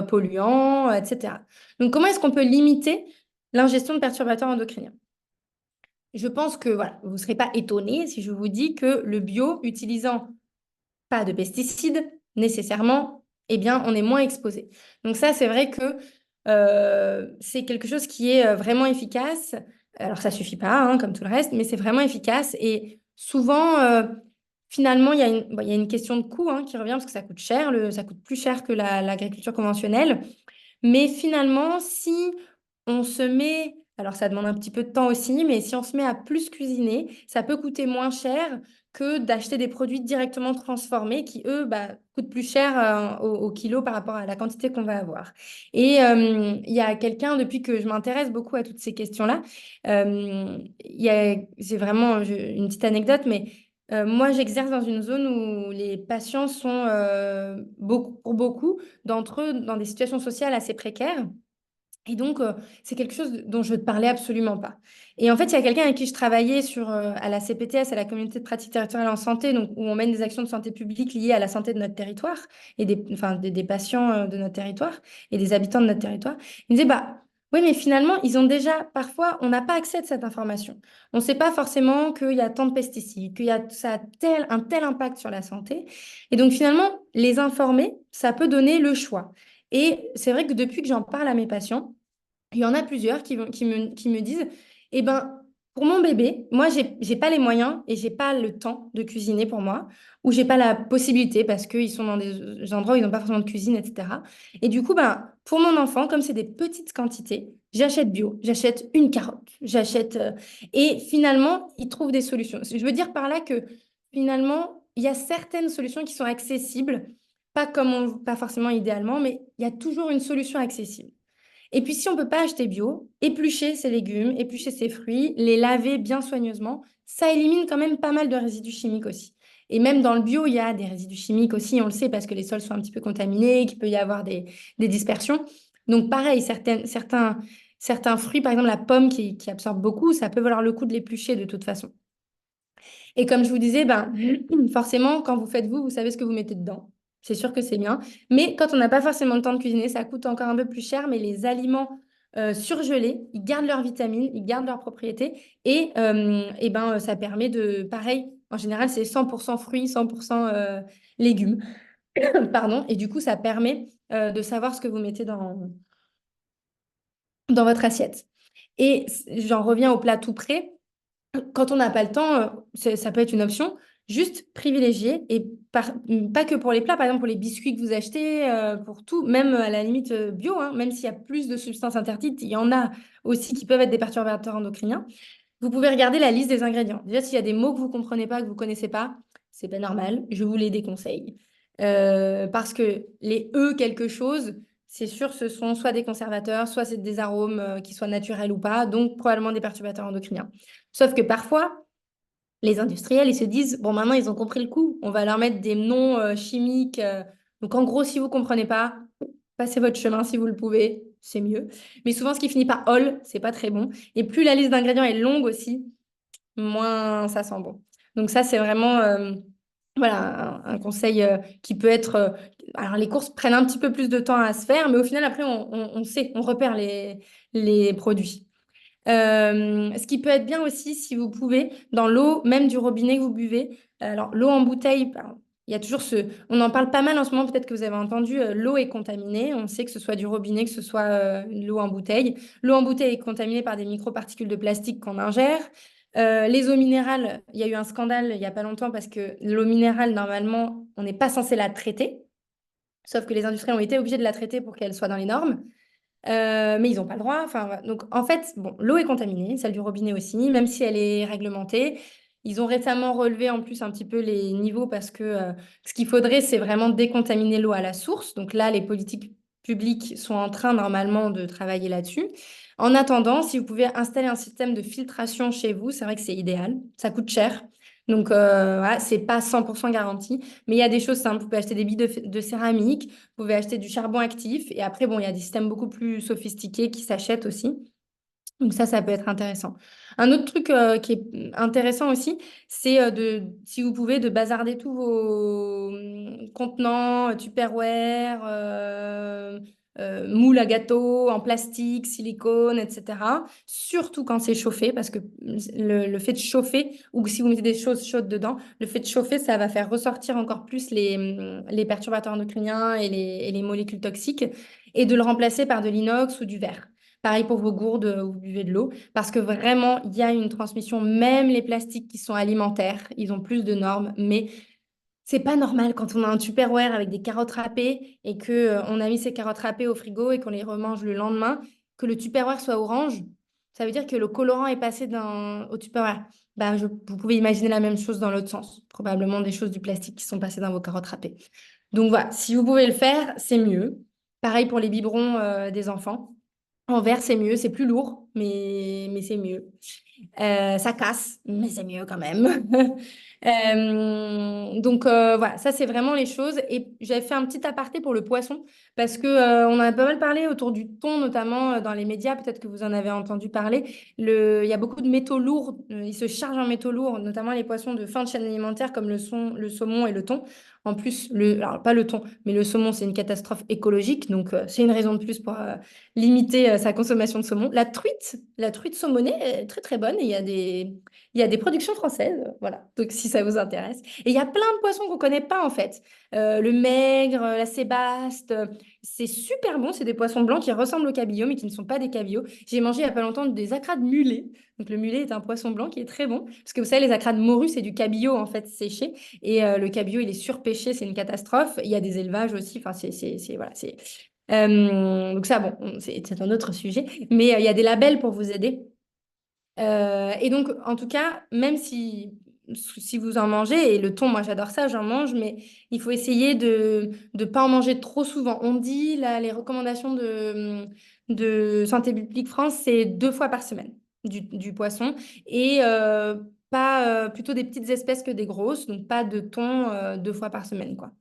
polluants, etc. Donc, comment est-ce qu'on peut limiter l'ingestion de perturbateurs endocriniens? Je pense que voilà, vous ne serez pas étonnés si je vous dis que le bio, utilisant pas de pesticides, nécessairement, eh bien, on est moins exposé. Donc ça, c'est vrai que c'est quelque chose qui est vraiment efficace. Alors, ça suffit pas, hein, comme tout le reste, mais c'est vraiment efficace. Et souvent, finalement, il y a une question de coût qui revient parce que ça coûte cher. Ça coûte plus cher que l'agriculture conventionnelle. Mais finalement, si on se met, alors ça demande un petit peu de temps aussi, mais si on se met à plus cuisiner, ça peut coûter moins cher que d'acheter des produits directement transformés qui, eux, coûtent plus cher au kilo par rapport à la quantité qu'on va avoir. Et il y a quelqu'un, depuis que je m'intéresse beaucoup à toutes ces questions-là, c'est vraiment une petite anecdote, mais moi, j'exerce dans une zone où les patients sont, pour beaucoup d'entre eux, dans des situations sociales assez précaires. Et donc, c'est quelque chose dont je ne te parlais absolument pas. Et en fait, il y a quelqu'un avec qui je travaillais à la CPTS, à la communauté de pratique territoriale en santé, donc, où on mène des actions de santé publique liées à la santé de notre territoire et des patients de notre territoire et des habitants de notre territoire. Il me disait, bah, oui, mais finalement, ils ont déjà, parfois, on n'a pas accès à cette information. On ne sait pas forcément qu'il y a tant de pesticides, ça a un tel impact sur la santé. Et donc, finalement, les informer, ça peut donner le choix. Et c'est vrai que depuis que j'en parle à mes patients, il y en a plusieurs qui me disent, eh ben, pour mon bébé, moi, j'ai pas les moyens et j'ai pas le temps de cuisiner pour moi, ou j'ai pas la possibilité parce qu'ils sont dans des endroits où ils n'ont pas forcément de cuisine, etc. Et du coup, ben, pour mon enfant, comme c'est des petites quantités, j'achète bio, j'achète une carotte, et finalement, ils trouvent des solutions. Je veux dire par là que finalement, il y a certaines solutions qui sont accessibles, pas forcément idéalement, mais il y a toujours une solution accessible. Et puis, si on ne peut pas acheter bio, éplucher ses légumes, éplucher ses fruits, les laver bien soigneusement, ça élimine quand même pas mal de résidus chimiques aussi. Et même dans le bio, il y a des résidus chimiques aussi, on le sait, parce que les sols sont un petit peu contaminés, qu'il peut y avoir des dispersions. Donc, pareil, certains fruits, par exemple la pomme qui absorbe beaucoup, ça peut valoir le coup de l'éplucher de toute façon. Et comme je vous disais, ben, forcément, quand vous faites vous savez ce que vous mettez dedans. C'est sûr que c'est bien. Mais quand on n'a pas forcément le temps de cuisiner, ça coûte encore un peu plus cher. Mais les aliments surgelés, ils gardent leurs vitamines, ils gardent leurs propriétés. Et ben, ça permet pareil, en général, c'est 100% fruits, 100% légumes. Pardon. Et du coup, ça permet de savoir ce que vous mettez dans votre assiette. Et j'en reviens au plat tout prêt. Quand on n'a pas le temps, ça peut être une option. Juste privilégier, et pas que pour les plats, par exemple pour les biscuits que vous achetez, pour tout, même à la limite bio, même s'il y a plus de substances interdites, il y en a aussi qui peuvent être des perturbateurs endocriniens. Vous pouvez regarder la liste des ingrédients. Déjà, s'il y a des mots que vous ne comprenez pas, que vous ne connaissez pas, c'est pas normal, je vous les déconseille. Parce que les E quelque chose, c'est sûr, ce sont soit des conservateurs, soit c'est des arômes qui soient naturels ou pas, donc probablement des perturbateurs endocriniens. Sauf que parfois, les industriels, ils se disent, bon, maintenant, ils ont compris le coup, on va leur mettre des noms chimiques. Donc, en gros, si vous comprenez pas, passez votre chemin si vous le pouvez, c'est mieux. Mais souvent, ce qui finit par ol, c'est pas très bon. Et plus la liste d'ingrédients est longue aussi, moins ça sent bon. Donc ça, c'est vraiment voilà, un conseil qui peut être... alors les courses prennent un petit peu plus de temps à se faire, mais au final, après, on sait, on repère les produits. Ce qui peut être bien aussi, si vous pouvez, dans l'eau, même du robinet que vous buvez. Alors, l'eau en bouteille, ben, il y a toujours ce... On en parle pas mal en ce moment, peut-être que vous avez entendu, l'eau est contaminée. On sait que ce soit du robinet, que ce soit l'eau en bouteille. L'eau en bouteille est contaminée par des microparticules de plastique qu'on ingère. Les eaux minérales, il y a eu un scandale il n'y a pas longtemps parce que l'eau minérale, normalement, on n'est pas censé la traiter. Sauf que les industriels ont été obligés de la traiter pour qu'elle soit dans les normes. Mais ils n'ont pas le droit. Enfin, voilà. Donc, en fait, bon, l'eau est contaminée, celle du robinet aussi, même si elle est réglementée. Ils ont récemment relevé en plus un petit peu les niveaux parce que ce qu'il faudrait, c'est vraiment décontaminer l'eau à la source. Donc là, les politiques publiques sont en train normalement de travailler là-dessus. En attendant, si vous pouvez installer un système de filtration chez vous, c'est vrai que c'est idéal. Ça coûte cher. Donc, voilà, c'est pas 100% garanti. Mais il y a des choses simples. Vous pouvez acheter des billes de céramique, vous pouvez acheter du charbon actif. Et après, bon, il y a des systèmes beaucoup plus sophistiqués qui s'achètent aussi. Donc ça peut être intéressant. Un autre truc qui est intéressant aussi, c'est si vous pouvez, de bazarder tous vos contenants, Tupperware, moules à gâteau en plastique, silicone, etc. Surtout quand c'est chauffé, parce que le fait de chauffer, ou si vous mettez des choses chaudes dedans, le fait de chauffer, ça va faire ressortir encore plus les perturbateurs endocriniens et les molécules toxiques, et de le remplacer par de l'inox ou du verre. Pareil pour vos gourdes où vous buvez de l'eau, parce que vraiment, il y a une transmission, même les plastiques qui sont alimentaires, ils ont plus de normes, mais c'est pas normal quand on a un Tupperware avec des carottes râpées et que on a mis ces carottes râpées au frigo et qu'on les remange le lendemain, que le Tupperware soit orange. Ça veut dire que le colorant est passé au Tupperware. Bah, vous pouvez imaginer la même chose dans l'autre sens. Probablement des choses du plastique qui sont passées dans vos carottes râpées. Donc voilà, si vous pouvez le faire, c'est mieux. Pareil pour les biberons des enfants. En verre, c'est mieux, c'est plus lourd, mais c'est mieux. Ça casse, mais c'est mieux quand même. Donc voilà, ça c'est vraiment les choses. Et j'avais fait un petit aparté pour le poisson parce que on en a pas mal parlé autour du thon, notamment dans les médias. Peut-être que vous en avez entendu parler. Il y a beaucoup de métaux lourds. Ils se chargent en métaux lourds, notamment les poissons de fin de chaîne alimentaire comme le saumon et le thon. En plus, alors pas le thon, mais le saumon, c'est une catastrophe écologique. Donc c'est une raison de plus pour limiter sa consommation de saumon. La truite saumonée est très très bonne et il y a des productions françaises, voilà, donc si ça vous intéresse. Et il y a plein de poissons qu'on ne connaît pas en fait. Le maigre, la sébaste, c'est super bon, c'est des poissons blancs qui ressemblent aux cabillaud mais qui ne sont pas des cabillaud. J'ai mangé il n'y a pas longtemps des acras de mulet. Donc le mulet est un poisson blanc qui est très bon, parce que vous savez, les acras de morue, c'est du cabillaud en fait séché, et le cabillaud, il est surpêché, c'est une catastrophe. Il y a des élevages aussi, enfin voilà, c'est donc ça, bon, c'est un autre sujet, mais il y a des labels pour vous aider. Et donc, en tout cas, même si vous en mangez, et le thon, moi j'adore ça, j'en mange, mais il faut essayer de ne pas en manger trop souvent. On dit, là, les recommandations de Santé publique France, c'est 2 fois par semaine du poisson, et pas plutôt des petites espèces que des grosses, donc pas de thon 2 fois par semaine, quoi.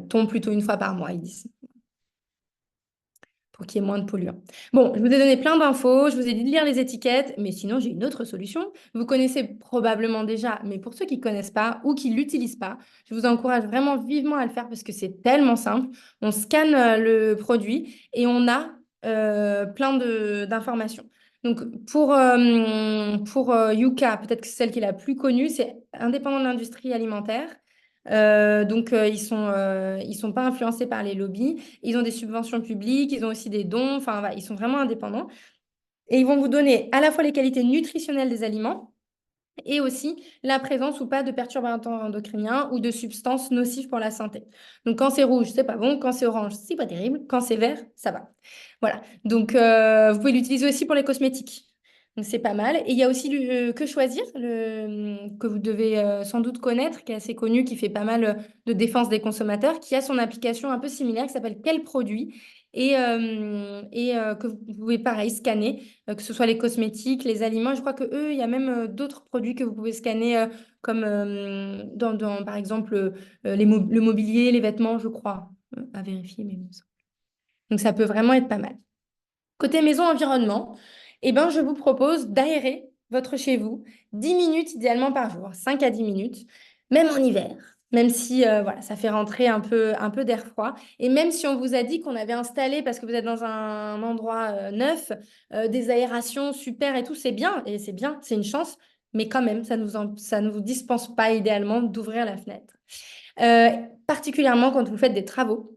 Thon plutôt 1 fois par mois, ils disent pour qu'il y ait moins de polluants. Bon, je vous ai donné plein d'infos, je vous ai dit de lire les étiquettes, mais sinon j'ai une autre solution. Vous connaissez probablement déjà, mais pour ceux qui ne connaissent pas ou qui ne l'utilisent pas, je vous encourage vraiment vivement à le faire parce que c'est tellement simple. On scanne le produit et on a plein d'informations. Donc pour Yuka, peut-être que c'est celle qui est la plus connue, c'est indépendant de l'industrie alimentaire. Donc ils sont pas influencés par les lobbies. Ils ont des subventions publiques, ils ont aussi des dons, enfin, voilà, ils sont vraiment indépendants. Et ils vont vous donner à la fois les qualités nutritionnelles des aliments et aussi la présence ou pas de perturbateurs endocriniens ou de substances nocives pour la santé. Donc quand c'est rouge, c'est pas bon, quand c'est orange, c'est pas terrible, quand c'est vert, ça va. Voilà. Donc vous pouvez l'utiliser aussi pour les cosmétiques. Donc c'est pas mal. Et il y a aussi Que Choisir, que vous devez sans doute connaître, qui est assez connu, qui fait pas mal de défense des consommateurs, qui a son application un peu similaire qui s'appelle Quel produit? que vous pouvez pareil scanner, que ce soit les cosmétiques, les aliments. Je crois que eux, il y a même d'autres produits que vous pouvez scanner comme par exemple le mobilier, les vêtements, je crois. À vérifier, mais bon, donc ça peut vraiment être pas mal. Côté maison environnement, eh ben, je vous propose d'aérer votre chez vous 10 minutes idéalement par jour, 5 à 10 minutes, même en hiver. Même si voilà, ça fait rentrer un peu d'air froid. Et même si on vous a dit qu'on avait installé, parce que vous êtes dans un endroit neuf, des aérations super et tout, c'est bien, c'est une chance. Mais quand même, ça ne vous dispense pas idéalement d'ouvrir la fenêtre. Euh, Particulièrement quand vous faites des travaux,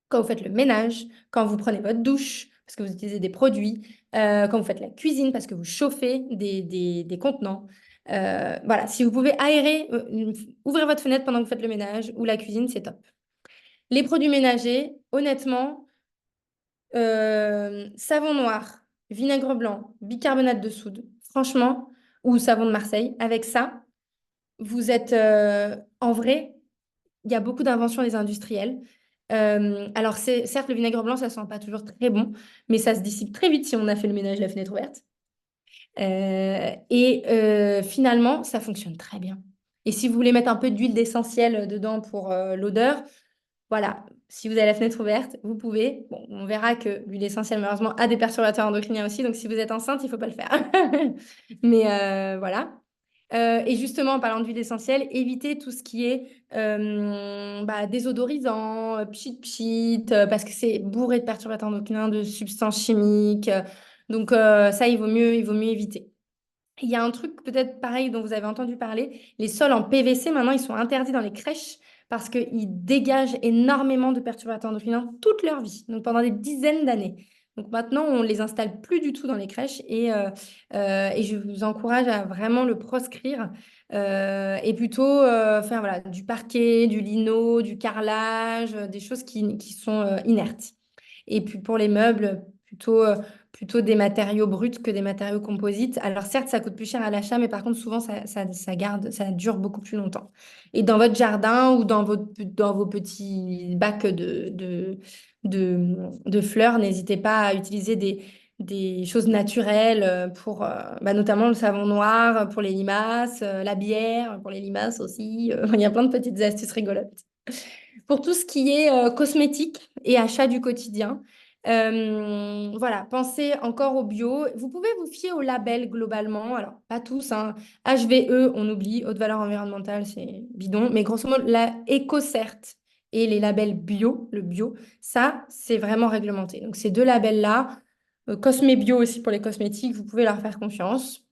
quand vous faites le ménage, quand vous prenez votre douche, parce que vous utilisez des produits, quand vous faites la cuisine, parce que vous chauffez des contenants. Voilà, si vous pouvez aérer, ouvrir votre fenêtre pendant que vous faites le ménage ou la cuisine, c'est top. Les produits ménagers, honnêtement, savon noir, vinaigre blanc, bicarbonate de soude, franchement, ou savon de Marseille, avec ça, vous êtes en vrai, il y a beaucoup d'inventions des industriels. Alors, certes, le vinaigre blanc, ça sent pas toujours très bon, mais ça se dissipe très vite si on a fait le ménage, la fenêtre ouverte. Finalement, ça fonctionne très bien. Et si vous voulez mettre un peu d'huile d'essentiel dedans pour l'odeur, voilà, si vous avez la fenêtre ouverte, vous pouvez. Bon, on verra que l'huile essentielle, malheureusement, a des perturbateurs endocriniens aussi. Donc, si vous êtes enceinte, il ne faut pas le faire. Mais voilà. Et justement, en parlant d'huile essentielle, évitez tout ce qui est désodorisant, pchit-pchit, parce que c'est bourré de perturbateurs endocriniens, de substances chimiques. Donc, ça, il vaut mieux éviter. Il y a un truc peut-être pareil dont vous avez entendu parler, les sols en PVC, maintenant, ils sont interdits dans les crèches parce qu'ils dégagent énormément de perturbateurs endocriniens toute leur vie, donc pendant des dizaines d'années. Donc maintenant, on ne les installe plus du tout dans les crèches et je vous encourage à vraiment le proscrire et plutôt faire voilà, du parquet, du lino, du carrelage, des choses qui sont inertes. Et puis pour les meubles, plutôt des matériaux bruts que des matériaux composites. Alors certes, ça coûte plus cher à l'achat, mais par contre, souvent, ça dure beaucoup plus longtemps. Et dans votre jardin ou dans vos petits bacs de fleurs, n'hésitez pas à utiliser des choses naturelles pour notamment le savon noir pour les limaces, la bière pour les limaces aussi. Il y a plein de petites astuces rigolotes. Pour tout ce qui est cosmétique et achat du quotidien, voilà, pensez encore au bio. Vous pouvez vous fier au label globalement. Alors, pas tous, hein. HVE, on oublie. Haute valeur environnementale, c'est bidon. Mais grosso modo, la EcoCert et les labels bio, le bio, ça, c'est vraiment réglementé. Donc, ces deux labels-là, Cosme Bio aussi pour les cosmétiques, vous pouvez leur faire confiance.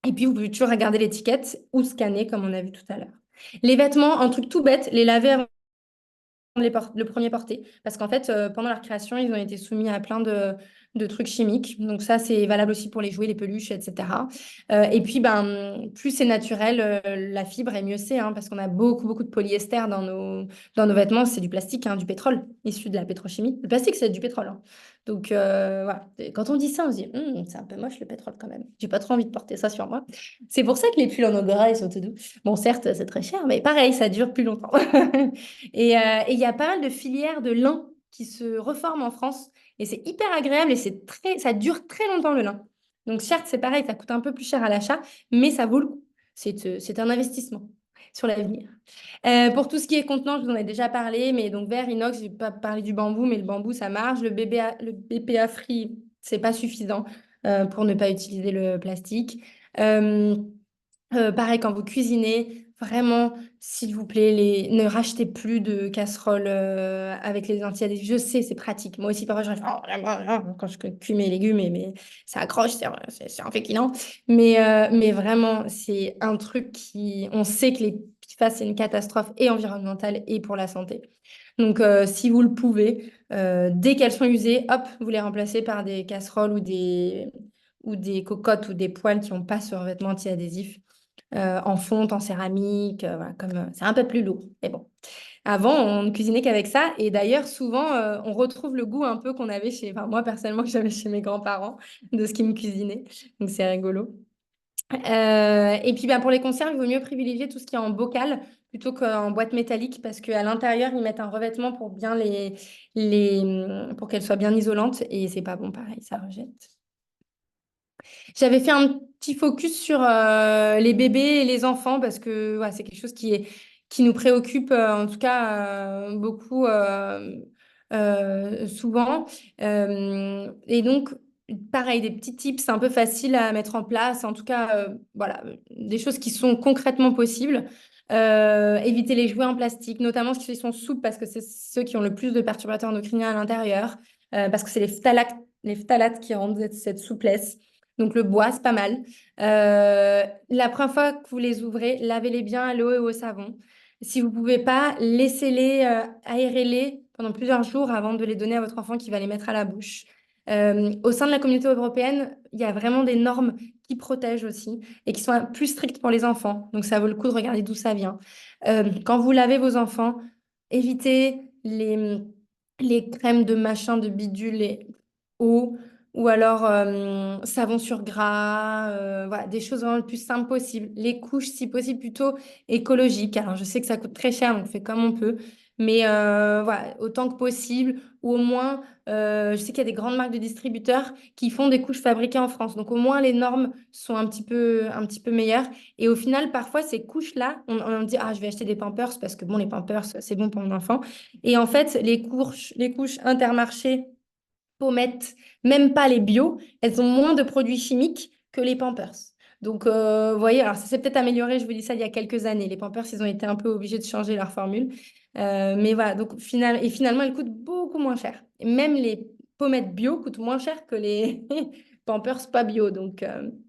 Et puis, vous pouvez toujours regarder l'étiquette ou scanner, comme on a vu tout à l'heure. Les vêtements, un truc tout bête, les laver le premier porté. Parce qu'en fait, pendant leur création, ils ont été soumis à plein de trucs chimiques. Donc ça, c'est valable aussi pour les jouets, les peluches, etc. Et puis, plus c'est naturel, la fibre, et mieux c'est, hein, parce qu'on a beaucoup, beaucoup de polyester dans nos vêtements. C'est du plastique, hein, du pétrole, issu de la pétrochimie. Le plastique, c'est du pétrole, hein. Donc, voilà. Et quand on dit ça, on se dit, c'est un peu moche le pétrole quand même. J'ai pas trop envie de porter ça sur moi. C'est pour ça que les pulls en gras, ils sont tout doux. Bon, certes, c'est très cher, mais pareil, ça dure plus longtemps. Et il y a pas mal de filières de lin qui se reforment en France. Et c'est hyper agréable et ça dure très longtemps le lin. Donc certes, c'est pareil, ça coûte un peu plus cher à l'achat, mais ça vaut le coup. C'est un investissement sur l'avenir. Pour tout ce qui est contenant, je vous en ai déjà parlé, mais donc verre, inox, je vais pas parlé du bambou, mais le bambou, ça marche. Le BPA free, c'est pas suffisant pour ne pas utiliser le plastique. Euh, Pareil, quand vous cuisinez, vraiment, s'il vous plaît, ne rachetez plus de casseroles avec les anti-adhésifs. Je sais, c'est pratique. Moi aussi, parfois, quand je cuis mes légumes, mais ça accroche, c'est un féculent. Mais vraiment, c'est un truc on sait que les PFAS, c'est une catastrophe et environnementale et pour la santé. Donc, si vous le pouvez, dès qu'elles sont usées, hop, vous les remplacez par des casseroles ou des cocottes ou des poêles qui n'ont pas ce revêtement anti-adhésif en fonte, en céramique, voilà, c'est un peu plus lourd. Mais bon, avant, on ne cuisinait qu'avec ça. Et d'ailleurs, souvent, on retrouve le goût un peu qu'on avait enfin, moi personnellement, que j'avais chez mes grands-parents de ce qu'ils me cuisinaient. Donc, c'est rigolo. Et puis, pour les conserves, il vaut mieux privilégier tout ce qui est en bocal plutôt qu'en boîte métallique parce qu'à l'intérieur, ils mettent un revêtement pour bien pour qu'elles soient bien isolantes et c'est pas bon pareil, ça rejette. J'avais fait un petit focus sur les bébés et les enfants parce que ouais, c'est quelque chose qui nous préoccupe en tout cas beaucoup souvent. Et donc, pareil, des petits tips un peu faciles à mettre en place, en tout cas, voilà, des choses qui sont concrètement possibles. Éviter les jouets en plastique, notamment ceux qui sont souples parce que c'est ceux qui ont le plus de perturbateurs endocriniens à l'intérieur, parce que c'est les phtalates qui rendent cette souplesse. Donc le bois, c'est pas mal. La première fois que vous les ouvrez, lavez-les bien à l'eau et au savon. Si vous pouvez pas, laissez-les, aérez-les pendant plusieurs jours avant de les donner à votre enfant qui va les mettre à la bouche. Au sein de la communauté européenne, il y a vraiment des normes qui protègent aussi et qui sont plus strictes pour les enfants. Donc ça vaut le coup de regarder d'où ça vient. Quand vous lavez vos enfants, évitez les crèmes de machin, de bidule et eau ou alors savon sur gras, voilà, des choses vraiment le plus simples possible. Les couches, si possible, plutôt écologiques. Alors, je sais que ça coûte très cher, donc on fait comme on peut. Mais voilà, autant que possible, ou au moins, je sais qu'il y a des grandes marques de distributeurs qui font des couches fabriquées en France. Donc, au moins, les normes sont un petit peu meilleures. Et au final, parfois, ces couches-là, on dit, ah, je vais acheter des Pampers parce que bon, les Pampers, c'est bon pour mon enfant. Et en fait, les couches Intermarché, pommettes, même pas les bio, elles ont moins de produits chimiques que les Pampers. Donc, vous voyez, alors ça s'est peut-être amélioré, je vous dis ça il y a quelques années. Les Pampers, ils ont été un peu obligés de changer leur formule. Mais voilà, donc finalement, elles coûtent beaucoup moins cher. Et même les pommettes bio coûtent moins cher que les Pampers pas bio. Donc,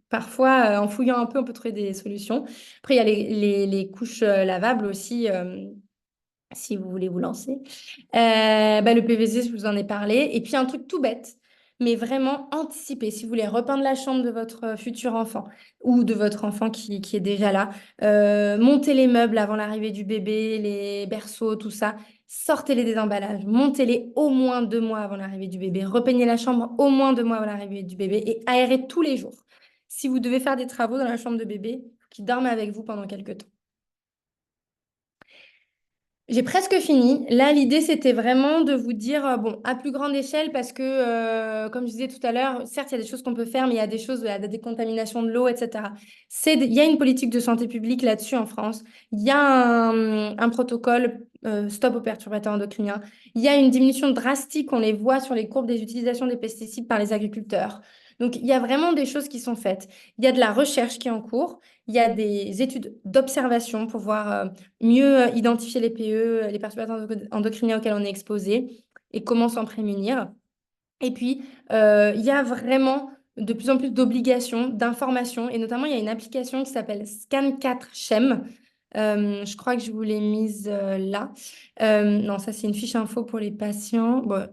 parfois, en fouillant un peu, on peut trouver des solutions. Après, il y a les couches lavables aussi, si vous voulez vous lancer. Bah, le PVC, je vous en ai parlé. Et puis un truc tout bête, mais vraiment anticiper. Si vous voulez repeindre la chambre de votre futur enfant ou de votre enfant qui est déjà là, montez les meubles avant l'arrivée du bébé, les berceaux, tout ça. Sortez-les des emballages, montez-les au moins 2 mois avant l'arrivée du bébé. Repeignez la chambre au moins 2 mois avant l'arrivée du bébé et aérez tous les jours. Si vous devez faire des travaux dans la chambre de bébé, qui dorme avec vous pendant quelques temps. J'ai presque fini. Là, l'idée, c'était vraiment de vous dire, bon, à plus grande échelle, parce que, comme je disais tout à l'heure, certes, il y a des choses qu'on peut faire, mais il y a des choses, la décontamination de l'eau, etc. Il y a une politique de santé publique là-dessus en France. Il y a un protocole stop aux perturbateurs endocriniens. Il y a une diminution drastique, on les voit sur les courbes des utilisations des pesticides par les agriculteurs. Donc, il y a vraiment des choses qui sont faites. Il y a de la recherche qui est en cours. Il y a des études d'observation pour voir mieux identifier les PE, les perturbateurs endocriniens auxquels on est exposé et comment s'en prémunir. Et puis, il y a vraiment de plus en plus d'obligations, d'informations, et notamment, il y a une application qui s'appelle Scan4Chem. Je crois que je vous l'ai mise là. Non, ça, c'est une fiche info pour les patients. Bon.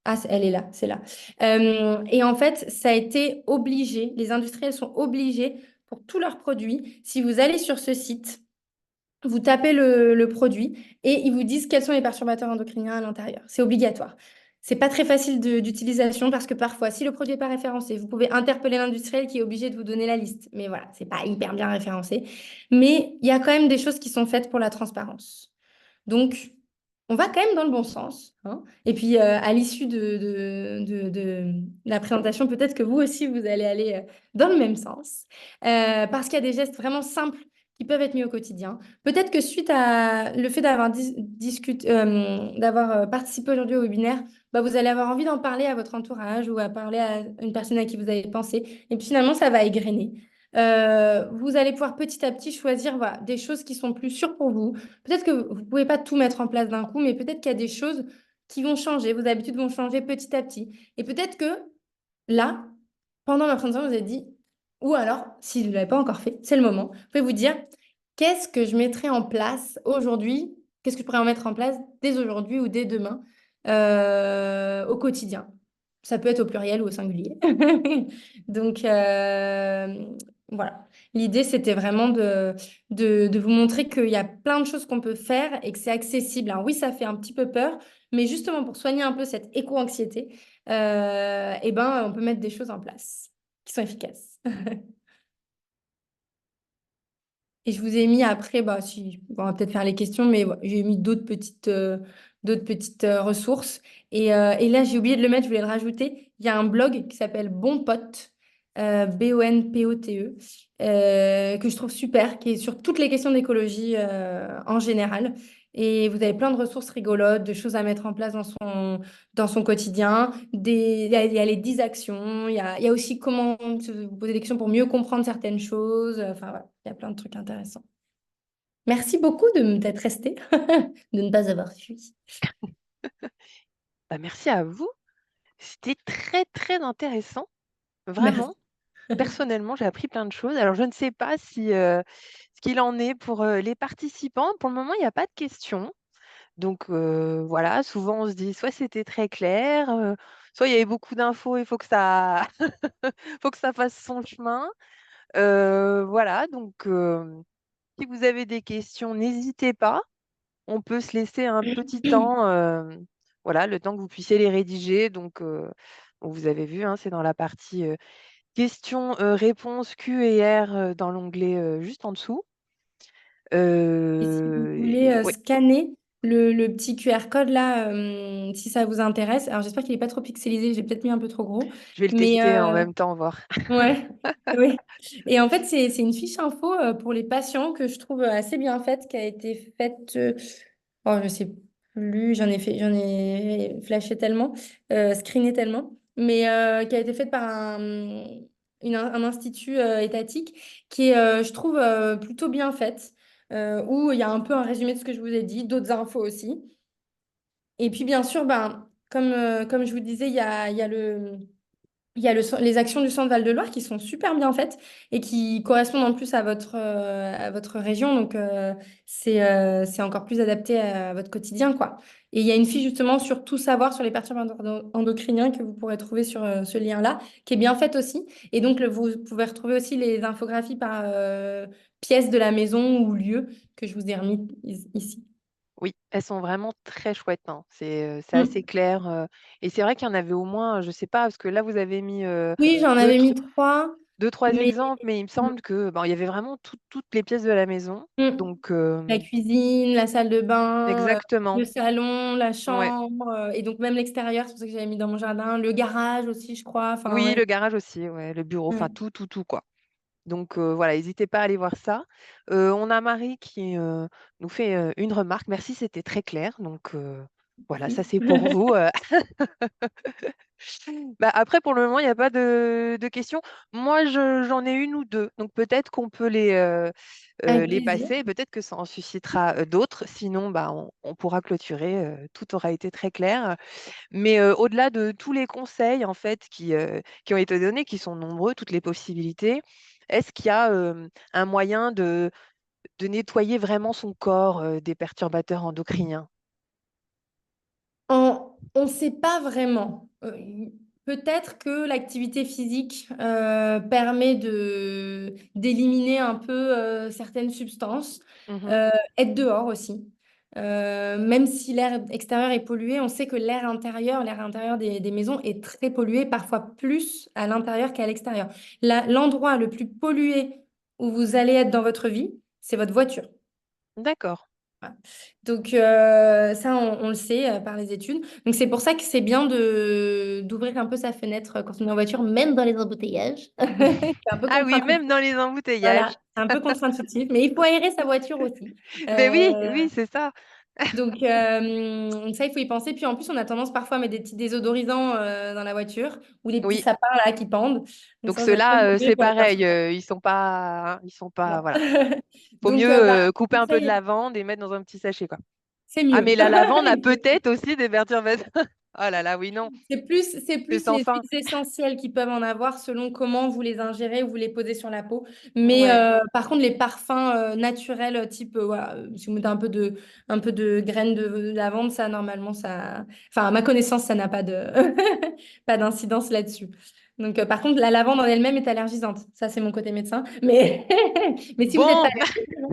Ah, elle est là, c'est là. Et en fait, ça a été obligé, les industriels sont obligés pour tous leurs produits. Si vous allez sur ce site, vous tapez le produit et ils vous disent quels sont les perturbateurs endocriniens à l'intérieur. C'est obligatoire. C'est pas très facile d'utilisation parce que parfois, si le produit n'est pas référencé, vous pouvez interpeller l'industriel qui est obligé de vous donner la liste. Mais voilà, c'est pas hyper bien référencé. Mais il y a quand même des choses qui sont faites pour la transparence. Donc, on va quand même dans le bon sens, hein. Et puis, à l'issue de la présentation, peut-être que vous aussi, vous allez aller dans le même sens. Parce qu'il y a des gestes vraiment simples qui peuvent être mis au quotidien. Peut-être que suite à le fait d'avoir participé aujourd'hui au webinaire, bah, vous allez avoir envie d'en parler à votre entourage ou à parler à une personne à qui vous avez pensé. Et puis finalement, ça va égrener. Vous allez pouvoir petit à petit choisir, voilà, des choses qui sont plus sûres pour vous. Peut-être que vous ne pouvez pas tout mettre en place d'un coup, mais peut-être qu'il y a des choses qui vont changer, vos habitudes vont changer petit à petit. Et peut-être que là, pendant ma présentation, vous avez dit, ou alors, si vous ne l'avez pas encore fait, c'est le moment. Vous pouvez vous dire, qu'est-ce que je mettrai en place aujourd'hui? Qu'est-ce que je pourrais en mettre en place dès aujourd'hui ou dès demain au quotidien? Ça peut être au pluriel ou au singulier. Donc, voilà. L'idée, c'était vraiment de vous montrer qu'il y a plein de choses qu'on peut faire et que c'est accessible. Alors oui, ça fait un petit peu peur, mais justement pour soigner un peu cette éco-anxiété, eh ben, on peut mettre des choses en place qui sont efficaces. Et je vous ai mis après, bah, si, on va peut-être faire les questions, mais ouais, j'ai mis d'autres petites ressources. Et là, j'ai oublié de le mettre, je voulais le rajouter. Il y a un blog qui s'appelle Bon Pote, Bonpote, que je trouve super, qui est sur toutes les questions d'écologie en général. Et vous avez plein de ressources rigolotes, de choses à mettre en place dans son quotidien. Il y a les 10 actions, il y a aussi comment vous poser des questions pour mieux comprendre certaines choses. Enfin, voilà, il y a plein de trucs intéressants. Merci beaucoup d'être resté, de ne pas avoir fui. Bah, merci à vous. C'était très, très intéressant. Merci. Vraiment. Personnellement, j'ai appris plein de choses. Alors, je ne sais pas si ce qu'il en est pour les participants. Pour le moment, il n'y a pas de questions. Donc, voilà, souvent, on se dit soit c'était très clair, soit il y avait beaucoup d'infos, il faut que ça, faut que ça fasse son chemin. Voilà, donc, si vous avez des questions, n'hésitez pas. On peut se laisser un petit temps, voilà, le temps que vous puissiez les rédiger. Donc, vous avez vu, hein, c'est dans la partie questions-réponses Q&R dans l'onglet juste en dessous. Et si vous voulez Oui, scanner le petit QR code là, si ça vous intéresse, alors j'espère qu'il n'est pas trop pixelisé, j'ai peut-être mis un peu trop gros, je vais le mais tester en même temps, voir. ouais, oui. Et en fait, c'est une fiche info pour les patients que je trouve assez bien faite, qui a été faite, oh, je sais plus, j'en ai flashé tellement, screené tellement, mais qui a été faite par un institut étatique qui est, je trouve, plutôt bien faite, où il y a un peu un résumé de ce que je vous ai dit, d'autres infos aussi. Et puis, bien sûr, ben, comme je vous disais, il y a les actions du Centre Val-de-Loire qui sont super bien faites et qui correspondent en plus à votre région. Donc, c'est encore plus adapté à votre quotidien, quoi. Et il y a une fiche justement sur tout savoir sur les perturbateurs endocriniens que vous pourrez trouver sur ce lien-là, qui est bien faite aussi. Et donc, vous pouvez retrouver aussi les infographies par pièce de la maison ou lieu que je vous ai remis ici. Oui, elles sont vraiment très chouettes, hein. C'est assez Mm. clair. Et c'est vrai qu'il y en avait au moins, je sais pas, parce que là, vous avez mis Oui, j'en deux, avais tro- mis trois, deux, trois mais exemples, mais il me mm, semble que bon, il y avait vraiment toutes les pièces de la maison. mm. Donc, La cuisine, la salle de bain, exactement. le salon, la Ouais. chambre, et donc même l'extérieur, c'est pour ça que j'avais mis dans mon jardin, le garage aussi, je crois. Enfin, Oui, ouais. le garage aussi, ouais, le bureau, enfin Mm. tout, quoi. Donc voilà, n'hésitez pas à aller voir ça. On a Marie qui nous fait une remarque. Merci, c'était très clair. Donc voilà, ça c'est pour vous. Bah, après, pour le moment, il n'y a pas de questions. Moi, j'en ai une ou deux. Donc peut-être qu'on peut Avec les plaisir. passer. Peut-être que ça en suscitera d'autres. Sinon, bah, on pourra clôturer. Tout aura été très clair. Mais au-delà de tous les conseils en fait qui ont été donnés, qui sont nombreux, toutes les possibilités, est-ce qu'il y a un moyen de nettoyer vraiment son corps des perturbateurs endocriniens? On ne sait pas vraiment. Peut-être que l'activité physique permet d'éliminer un peu certaines substances. Mhm. Être dehors aussi. Même si l'air extérieur est pollué, on sait que l'air intérieur des maisons est très pollué, parfois plus à l'intérieur qu'à l'extérieur. L'endroit le plus pollué où vous allez être dans votre vie, c'est votre voiture. D'accord. Voilà. Donc ça, on le sait par les études. Donc c'est pour ça que c'est bien d'ouvrir un peu sa fenêtre quand on est en voiture, même dans les embouteillages. C'est un peu Ah oui, contre-intuitif. même dans les Voilà, embouteillages. c'est un peu contre-intuitif, mais il faut aérer sa voiture aussi. Ben oui, Euh, oui, c'est ça. donc ça, il faut y penser. Puis en plus, on a tendance parfois à mettre des petits désodorisants dans la voiture ou des petits Oui. sapins là qui pendent. Donc Donc ça peut ceux-là, être mieux c'est pour les pareil. perturbateurs. Ils sont pas, Non. voilà. Faut Donc, mieux bah, couper un peu de conseil, lavande et mettre dans un petit sachet, quoi. c'est Ah, mieux. mais la lavande a peut-être aussi des perturbateurs. Oh là là, oui, non. C'est C'est plus sans les fin. huiles essentielles qui peuvent en avoir selon comment vous les ingérez ou vous les posez sur la peau. Mais Ouais. par contre, les parfums naturels, type, voilà, si vous mettez un peu de graines de lavande, ça, normalement, ça... Enfin, à ma connaissance, ça n'a pas pas d'incidence là-dessus. Donc, par contre, la lavande en elle-même est allergisante. Ça, c'est mon côté médecin. Mais, mais si vous n'êtes pas Bon, allergique, non.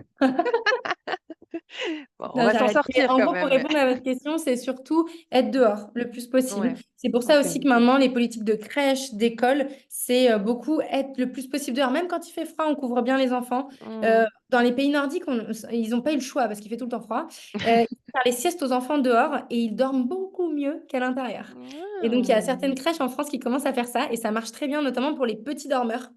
Bon, on Non, va s'en j'arrête. Et sortir en quand gros, pour même, ouais. répondre à votre question, c'est surtout être dehors le plus possible. Ouais, C'est pour ça OK. aussi que maintenant, les politiques de crèche, d'école, c'est beaucoup être le plus possible dehors. Même quand il fait froid, on couvre bien les enfants. Mmh. Dans les pays nordiques, ils n'ont pas eu le choix parce qu'il fait tout le temps froid. Ils font faire les siestes aux enfants dehors et ils dorment beaucoup mieux qu'à l'intérieur. Et donc, il y a certaines Mmh. crèches en France qui commencent à faire ça et ça marche très bien, notamment pour les petits dormeurs.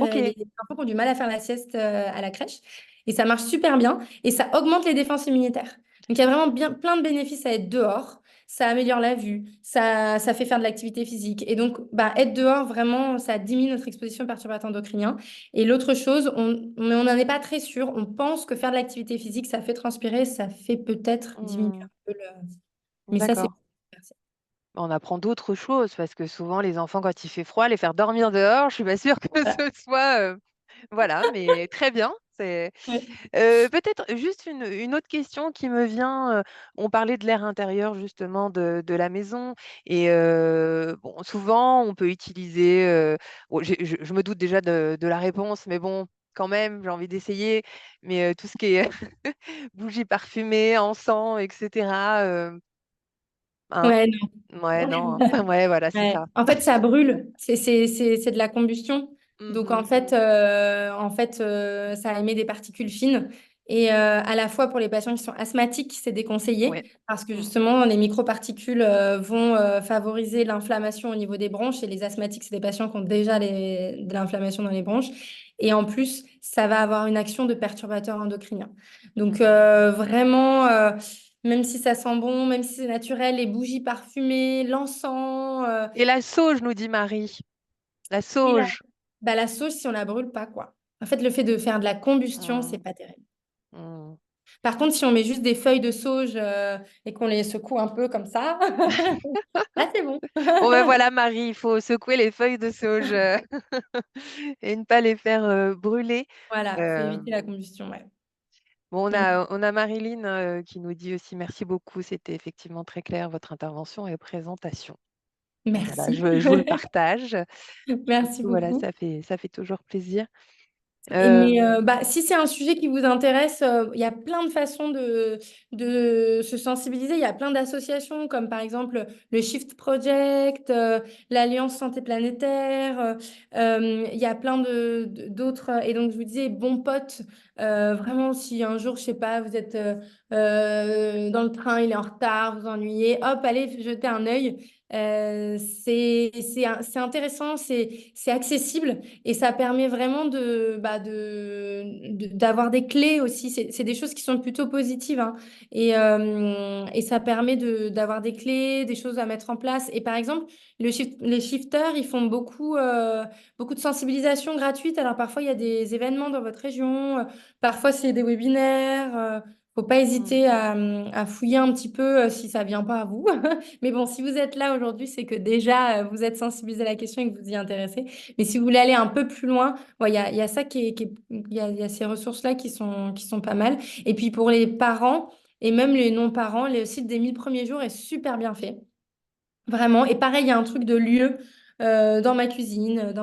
OK. Les enfants qui ont du mal à faire la sieste à la crèche. Et ça marche super bien. Et ça augmente les défenses immunitaires. Donc, il y a vraiment bien, plein de bénéfices à être dehors. Ça améliore la vue. Ça fait faire de l'activité physique. Et donc, bah, être dehors, vraiment, ça diminue notre exposition aux perturbateurs endocriniens. Et l'autre chose, mais on n'en est pas très sûr. On pense que faire de l'activité physique, ça fait transpirer. Ça fait peut-être diminuer Mmh. un peu le... Mais ça, c'est... D'accord. On apprend d'autres choses parce que souvent les enfants quand il fait froid, les faire dormir dehors, je suis pas sûre que Voilà. ce soit, voilà, mais très bien. C'est, Ouais. peut-être juste une autre question qui me vient, on parlait de l'air intérieur justement de la maison et bon souvent on peut utiliser, bon je me doute déjà de la réponse, mais bon quand même j'ai envie d'essayer, mais tout ce qui est bougies parfumées, encens et cetera, hein? Ouais, Ouais, non. non, hein. Ouais, voilà, c'est Ouais. ça. En fait, ça brûle. C'est de la combustion. Donc, Mmh. ça émet des particules fines. Et à la fois pour les patients qui sont asthmatiques, c'est déconseillé Ouais. parce que Mmh. justement, les microparticules vont favoriser l'inflammation au niveau des bronches. Et les asthmatiques, c'est des patients qui ont déjà de l'inflammation dans les bronches. Et en plus, ça va avoir une action de perturbateur endocrinien. Donc, Mmh. vraiment. Même si ça sent bon, même si c'est naturel, les bougies parfumées, l'encens. Et la sauge, nous dit Marie. La Et sauge. la sauge, si on la brûle pas, quoi. En fait, le fait de faire de la combustion, c'est Mmh. pas terrible. Mmh. Par contre, si on met juste des feuilles de sauge et qu'on les secoue un peu comme ça, là, c'est bon. Bon, ben voilà, Marie, il faut secouer les feuilles de sauge, et ne pas les faire, brûler. Voilà, faut Heu, éviter la combustion, ouais. bon, Mm. on a Marilyn, qui nous dit aussi: «Merci beaucoup, c'était effectivement très clair votre intervention et présentation». Voilà, Merci. je vous le partage. Du Merci coup, voilà, beaucoup. ça fait toujours plaisir. Mais Hem, bah, si c'est un sujet qui vous intéresse, il y a plein de façons de se sensibiliser. Il y a plein d'associations comme par exemple le Shift Project, l'Alliance Santé Planétaire. Il y a plein d'autres. Et donc, je vous disais, bon pote, vraiment, si un jour, je sais pas, vous êtes dans le train, il est en retard, vous ennuyez, hop, allez jeter un œil. C'est intéressant, c'est accessible. Et ça permet vraiment d'avoir des clés aussi. C'est des choses qui sont plutôt positives, hein. Et ça permet d'avoir des clés, des choses à mettre en place. Et par exemple, les shifters, ils font beaucoup de sensibilisation gratuite. Alors parfois, il y a des événements dans votre région. Parfois, c'est des webinaires. Faut pas mmh. hésiter à fouiller un petit peu si ça vient pas à vous. Mais bon, si vous êtes là aujourd'hui, c'est que déjà, vous êtes sensibilisé à la question et que vous y intéressez. Mais si vous voulez aller un peu plus loin, ouais, il y a ça il y a ces ressources-là qui sont pas mal. Et puis pour les parents et même les non-parents, le site des 1000 premiers jours est super bien fait. Vraiment. Et pareil, il y a un truc de lieu dans ma cuisine,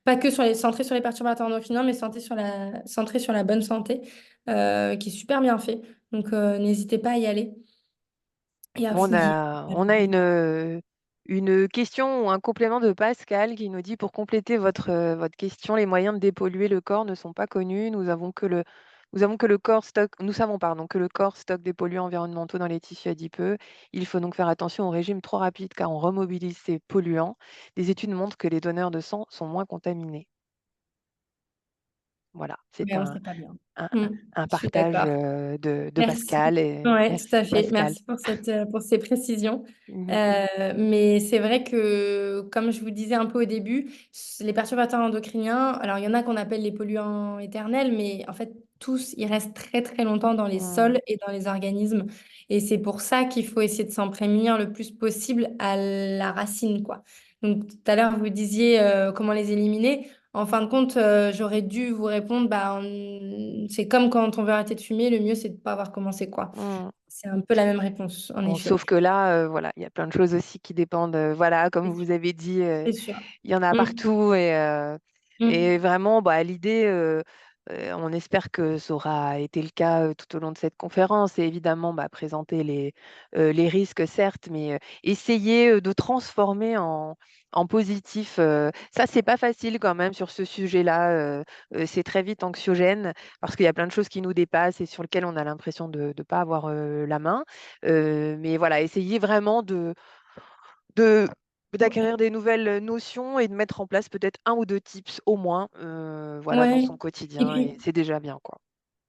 pas que centré sur les perturbateurs endocriniens, mais centré sur la bonne santé, qui est super bien fait. Donc n'hésitez pas à y aller et à fouiller. On a une question ou un complément de Pascal qui nous dit: «Pour compléter votre question, les moyens de dépolluer le corps ne sont pas connus. Nous savons, pardon, que le corps stocke des polluants environnementaux dans les tissus adipeux. Il faut donc faire attention au régime trop rapide car on remobilise ces polluants. Des études montrent que les donneurs de sang sont moins contaminés». Voilà, c'est Mais on ne sait pas bien. un Mm. un Je suis partage, d'accord. de Merci. Pascal et Ouais, tout à merci fait. Pascal. Merci pour ces précisions. Mmh. Mais c'est vrai que, comme je vous disais un peu au début, les perturbateurs endocriniens, alors il y en a qu'on appelle les polluants éternels, mais en fait, tous, ils restent très très longtemps dans les Mmh. sols et dans les organismes. Et c'est pour ça qu'il faut essayer de s'en prémunir le plus possible à la racine, quoi. Donc tout à l'heure, vous disiez comment les éliminer. En fin de compte, j'aurais dû vous répondre, bah, c'est comme quand on veut arrêter de fumer, le mieux c'est de ne pas avoir commencé, quoi. Mmh. C'est un peu la même réponse, en Bon, effet. sauf que là, voilà, il y a plein de choses aussi qui dépendent, voilà, comme C'est vous sûr. avez dit, C'est sûr. il y en a Mm, partout mm. et vraiment, bah, l'idée, On espère que ça aura été le cas, tout au long de cette conférence et évidemment, bah, présenter les risques certes, mais essayer, de transformer en positif, ça c'est pas facile quand même sur ce sujet-là, c'est très vite anxiogène parce qu'il y a plein de choses qui nous dépassent et sur lesquelles on a l'impression de pas avoir, la main. Mais voilà, essayer vraiment de d'acquérir des nouvelles, notions et de mettre en place peut-être un ou 2 tips au moins, voilà, dans Ouais. son Et quotidien et puis c'est déjà bien, quoi.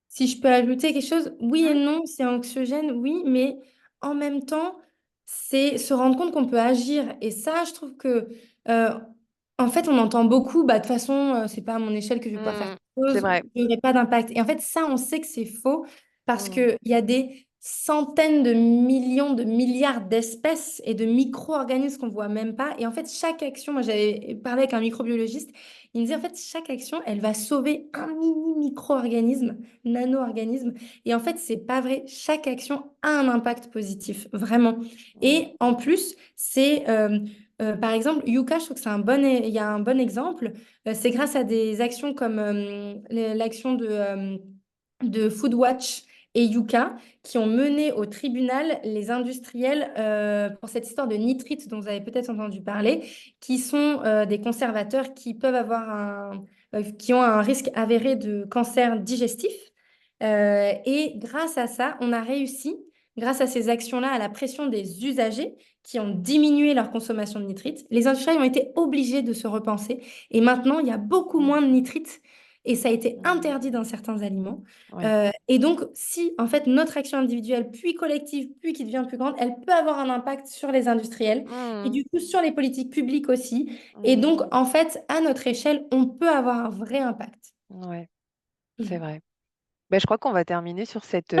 si je peux ajouter quelque chose, oui et Mmh. non, c'est anxiogène, oui, mais en même temps, c'est se rendre compte qu'on peut agir. Et ça, je trouve que, euh, en fait, on entend beaucoup, bah, de toute façon, c'est pas à mon échelle que je vais pouvoir faire Mmh. quelque C'est chose, vrai. je n'aurai pas d'impact. Et en fait, ça, on sait que c'est faux parce Mmh. qu'il y a des centaines de millions, de milliards d'espèces et de micro-organismes qu'on voit même pas. Et en fait, chaque action, moi, j'avais parlé avec un microbiologiste, il me disait, en fait, chaque action, elle va sauver un mini micro-organisme nano-organismes. Et en fait, c'est pas vrai. Chaque action a un impact positif, vraiment. Mmh. Et en plus, c'est, par exemple, Yuka, je trouve que c'est un il y a un bon exemple. C'est grâce à des actions comme l'action de Foodwatch et Yuka qui ont mené au tribunal les industriels pour cette histoire de nitrite dont vous avez peut-être entendu parler, qui sont des conservateurs qui peuvent avoir qui ont un risque avéré de cancer digestif. Et grâce à ça, on a réussi, grâce à ces actions-là, à la pression des usagers qui ont diminué leur consommation de nitrite. Les industriels ont été obligés de se repenser et maintenant, il y a beaucoup Mmh. moins de nitrite et ça a été Mmh. interdit dans certains aliments. Ouais. Et donc, si en fait notre action individuelle, puis collective, puis qui devient plus grande, elle peut avoir un impact sur les industriels et Mmh. du coup sur les politiques publiques aussi. Et donc, Mmh. en fait, à notre échelle, on peut avoir un vrai impact. Ouais, c'est vrai. Bah, je crois qu'on va terminer sur cette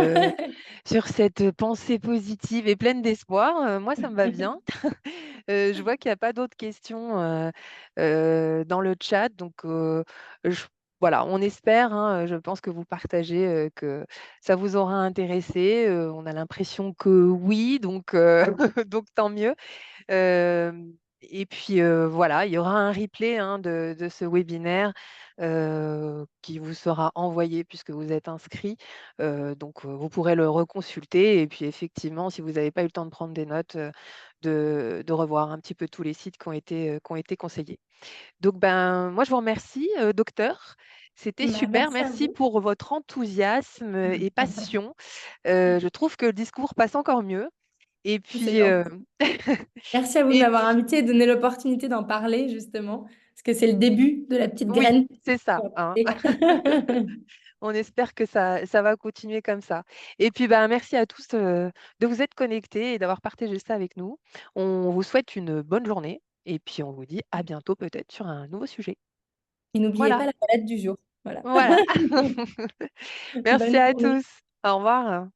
pensée positive et pleine d'espoir. Moi, ça me va bien. Je vois qu'il y a pas d'autres questions, dans le chat, donc je voilà, on espère, hein, je pense que vous partagez, que ça vous aura intéressé. On a l'impression que oui, donc donc tant mieux. Et puis, voilà, il y aura un replay, hein, de ce webinaire, qui vous sera envoyé puisque vous êtes inscrit. Donc, vous pourrez le reconsulter et puis effectivement, si vous n'avez pas eu le temps de prendre des notes, de revoir un petit peu tous les sites qui ont été conseillés. Donc, ben, moi, je vous remercie, docteur. C'était Bah, super. merci à Merci vous. pour votre enthousiasme, et passion. Je trouve que le discours passe encore mieux et C'est puis, gentil. Merci à vous de et m'avoir puis invité et de donner l'opportunité d'en parler, justement, parce que c'est le début de la petite oui, graine. c'est ça, hein. On espère que ça va continuer comme ça. Et puis, bah, merci à tous, de vous être connectés et d'avoir partagé ça avec nous. On vous souhaite une bonne journée et puis on vous dit à bientôt peut-être sur un nouveau sujet. Et n'oubliez Voilà, pas la balade du jour. Voilà. voilà. Merci Bonne à journée. tous. Au revoir.